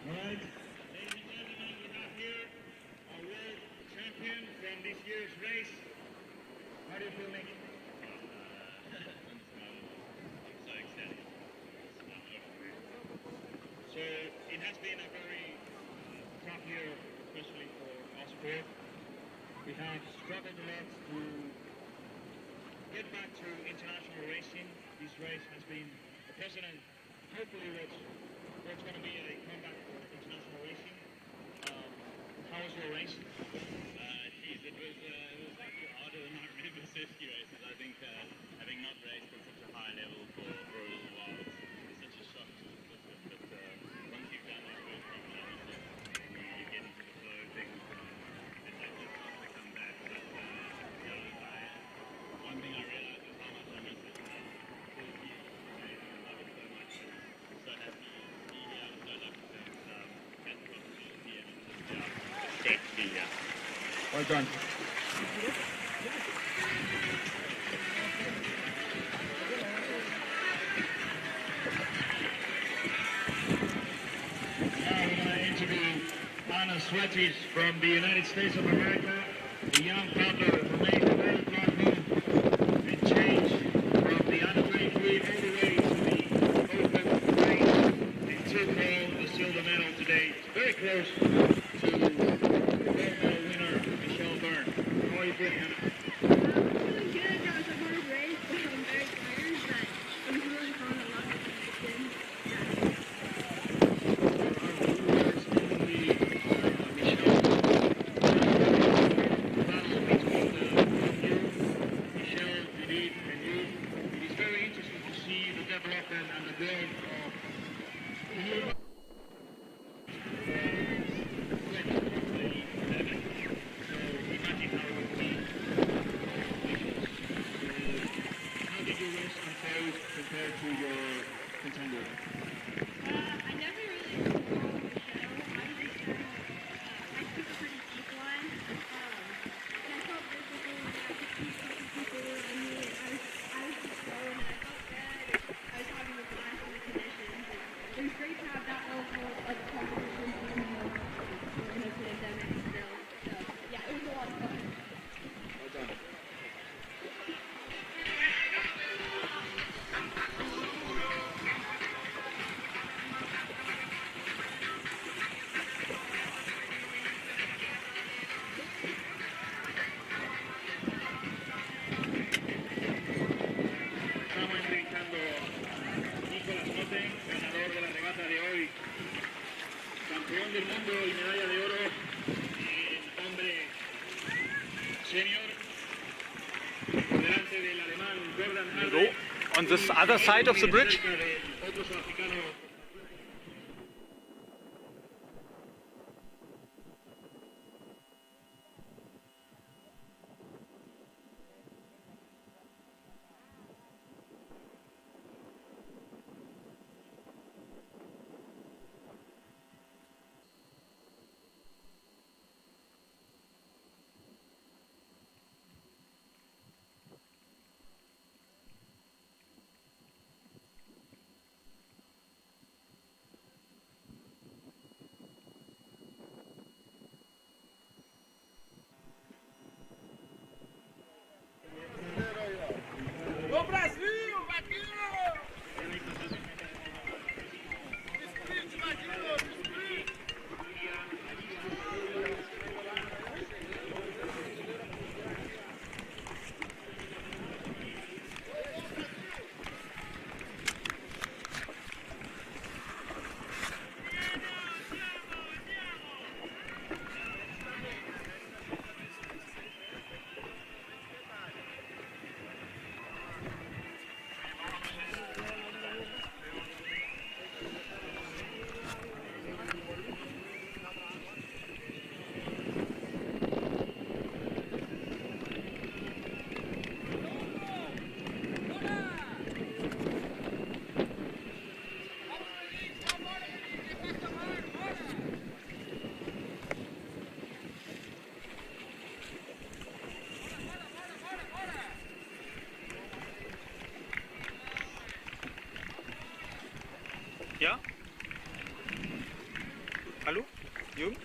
Alright, ladies and gentlemen, we have here our world champion from this year's race. How do you feel, Nick? I'm so excited. So it has been a very tough year, especially for our sport. We have struggled a lot to get back to international racing. This race has been a precedent, hopefully what's going to be a comeback for international racing. How was your race? Geez, it was actually harder than I remember safety races. I think having not raced at such a high level for a little while, it's such a shock to the system. But once you've done your first couple of races, you get into the flow of things, and it just starts to come back. But one thing I realized is how much I miss it. I love it so much. I'm so happy to be here. I'm so lucky to have had the opportunity, and it's great to be here. Well done. Now we're going to interview Anna Sweatis from the United States of America, a young paddler who made the world-class move and changed from the under 23 all the way to the open race and took home the silver medal today. It's very close to the gold medal winner, Michelle Byrne. How are you feeling, Anna? Feeling good. That was a hard race. I'm very tired, but it was really fun. I love it. Compared to your contender? I never really saw the show. I took a pretty deep one. And I felt visible and I could see people around me. I was just going and I felt bad. I was having a blast in the conditions. It was great to have that level of competition in a pandemic still. So yeah, it was a lot of fun. Well done. Naughton, ganador de la regata de hoy, campeón del mundo y medalla de oro en hombre senior, por delante del alemán Gordon Harbrecht. On this other side of the bridge. Otro sudafricano. Ja? Hallo? Jürgen?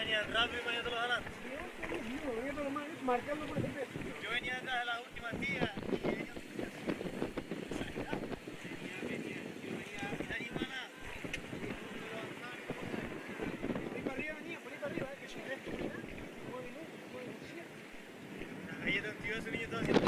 venía rápido y poniéndolo adelante. Marcando por ejemplo. Yo venía detrás de las últimas tías y ellos... Por ahí para arriba, que si ves tu vida, Ahí está un tío ese niño todo haciendo...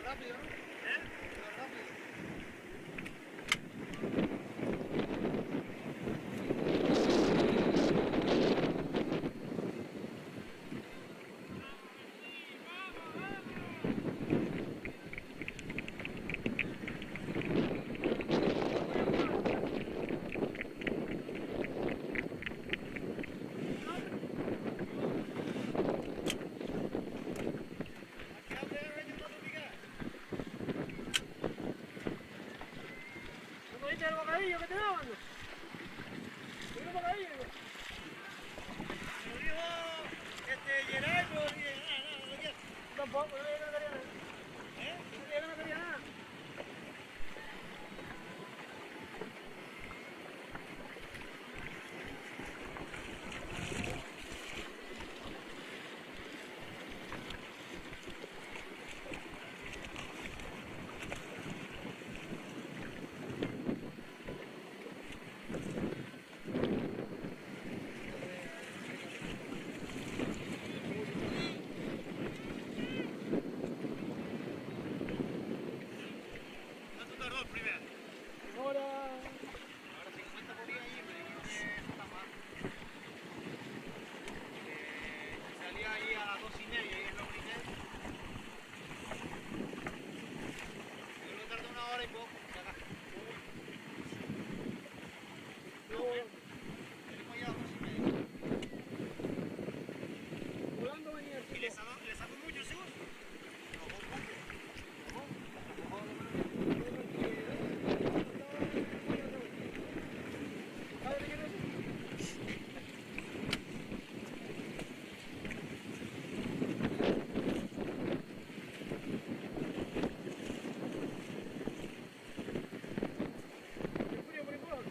rápido, ¿no? Rápido. ¿No viste el bocadillo que te daban? ¿Viste el bocadillo? Me lo dijo Gerard, yo dije, no quiero. Tampoco, no quería nada. No quería nada. ¿Cuánto tardó el primero? Ahora 50 por día ahí, pero aquí no está mal. Salía ahí a las 2:30 y es la 1:30. Yo lo tardé 1 hora y poco, de acá. Venimos ya a las 2:30. volando venía el ¿Y le sacó mucho seguro? ¿Sabes qué quiero decir? Mercurio por el color.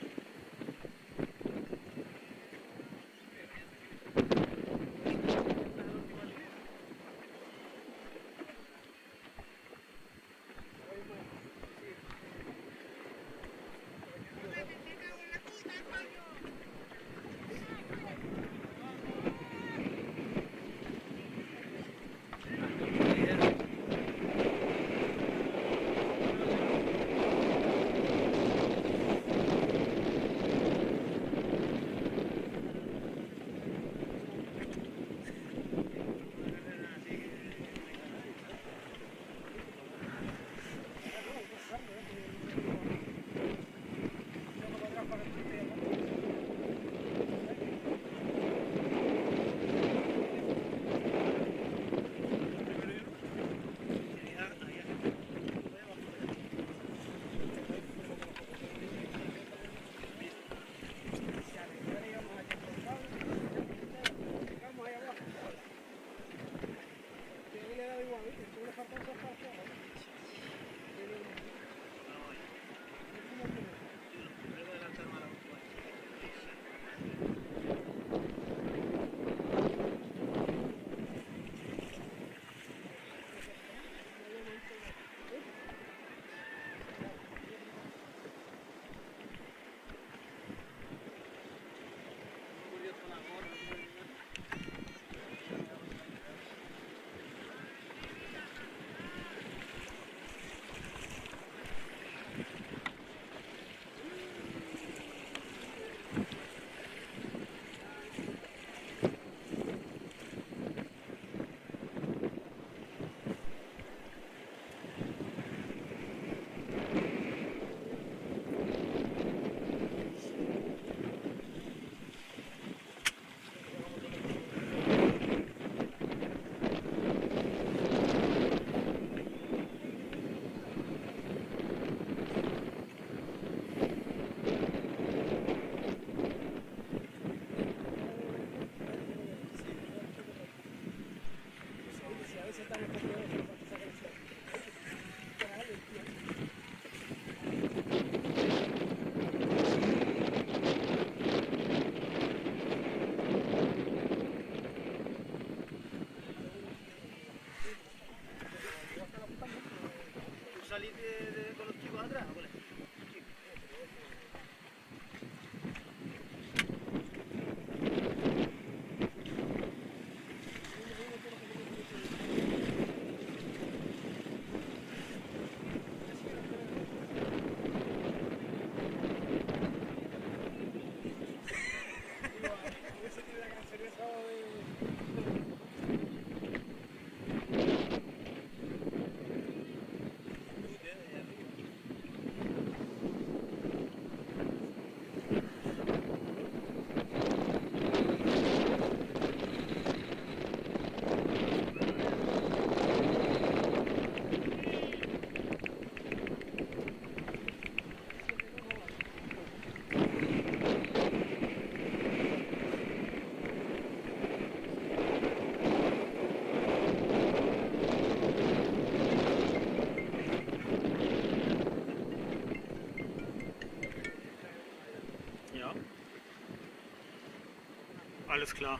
Alles klar.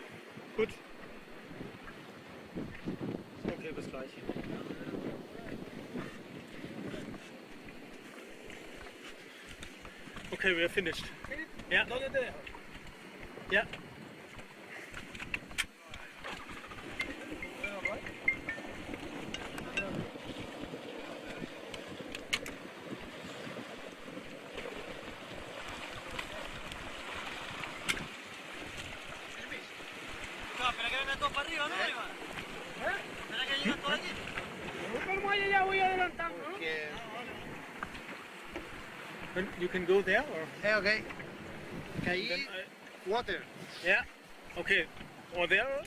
Gut. Okay, bis gleich. Okay, we are finished. Yeah. Yeah. Espera que vengan todos para arriba, ¿no, Iván? Espera que lleguen todos aquí. Como haya ya voy adelantando, ¿no? You can go there or? Yeah, okay. Then Kayak, water. Yeah. Okay. Or there?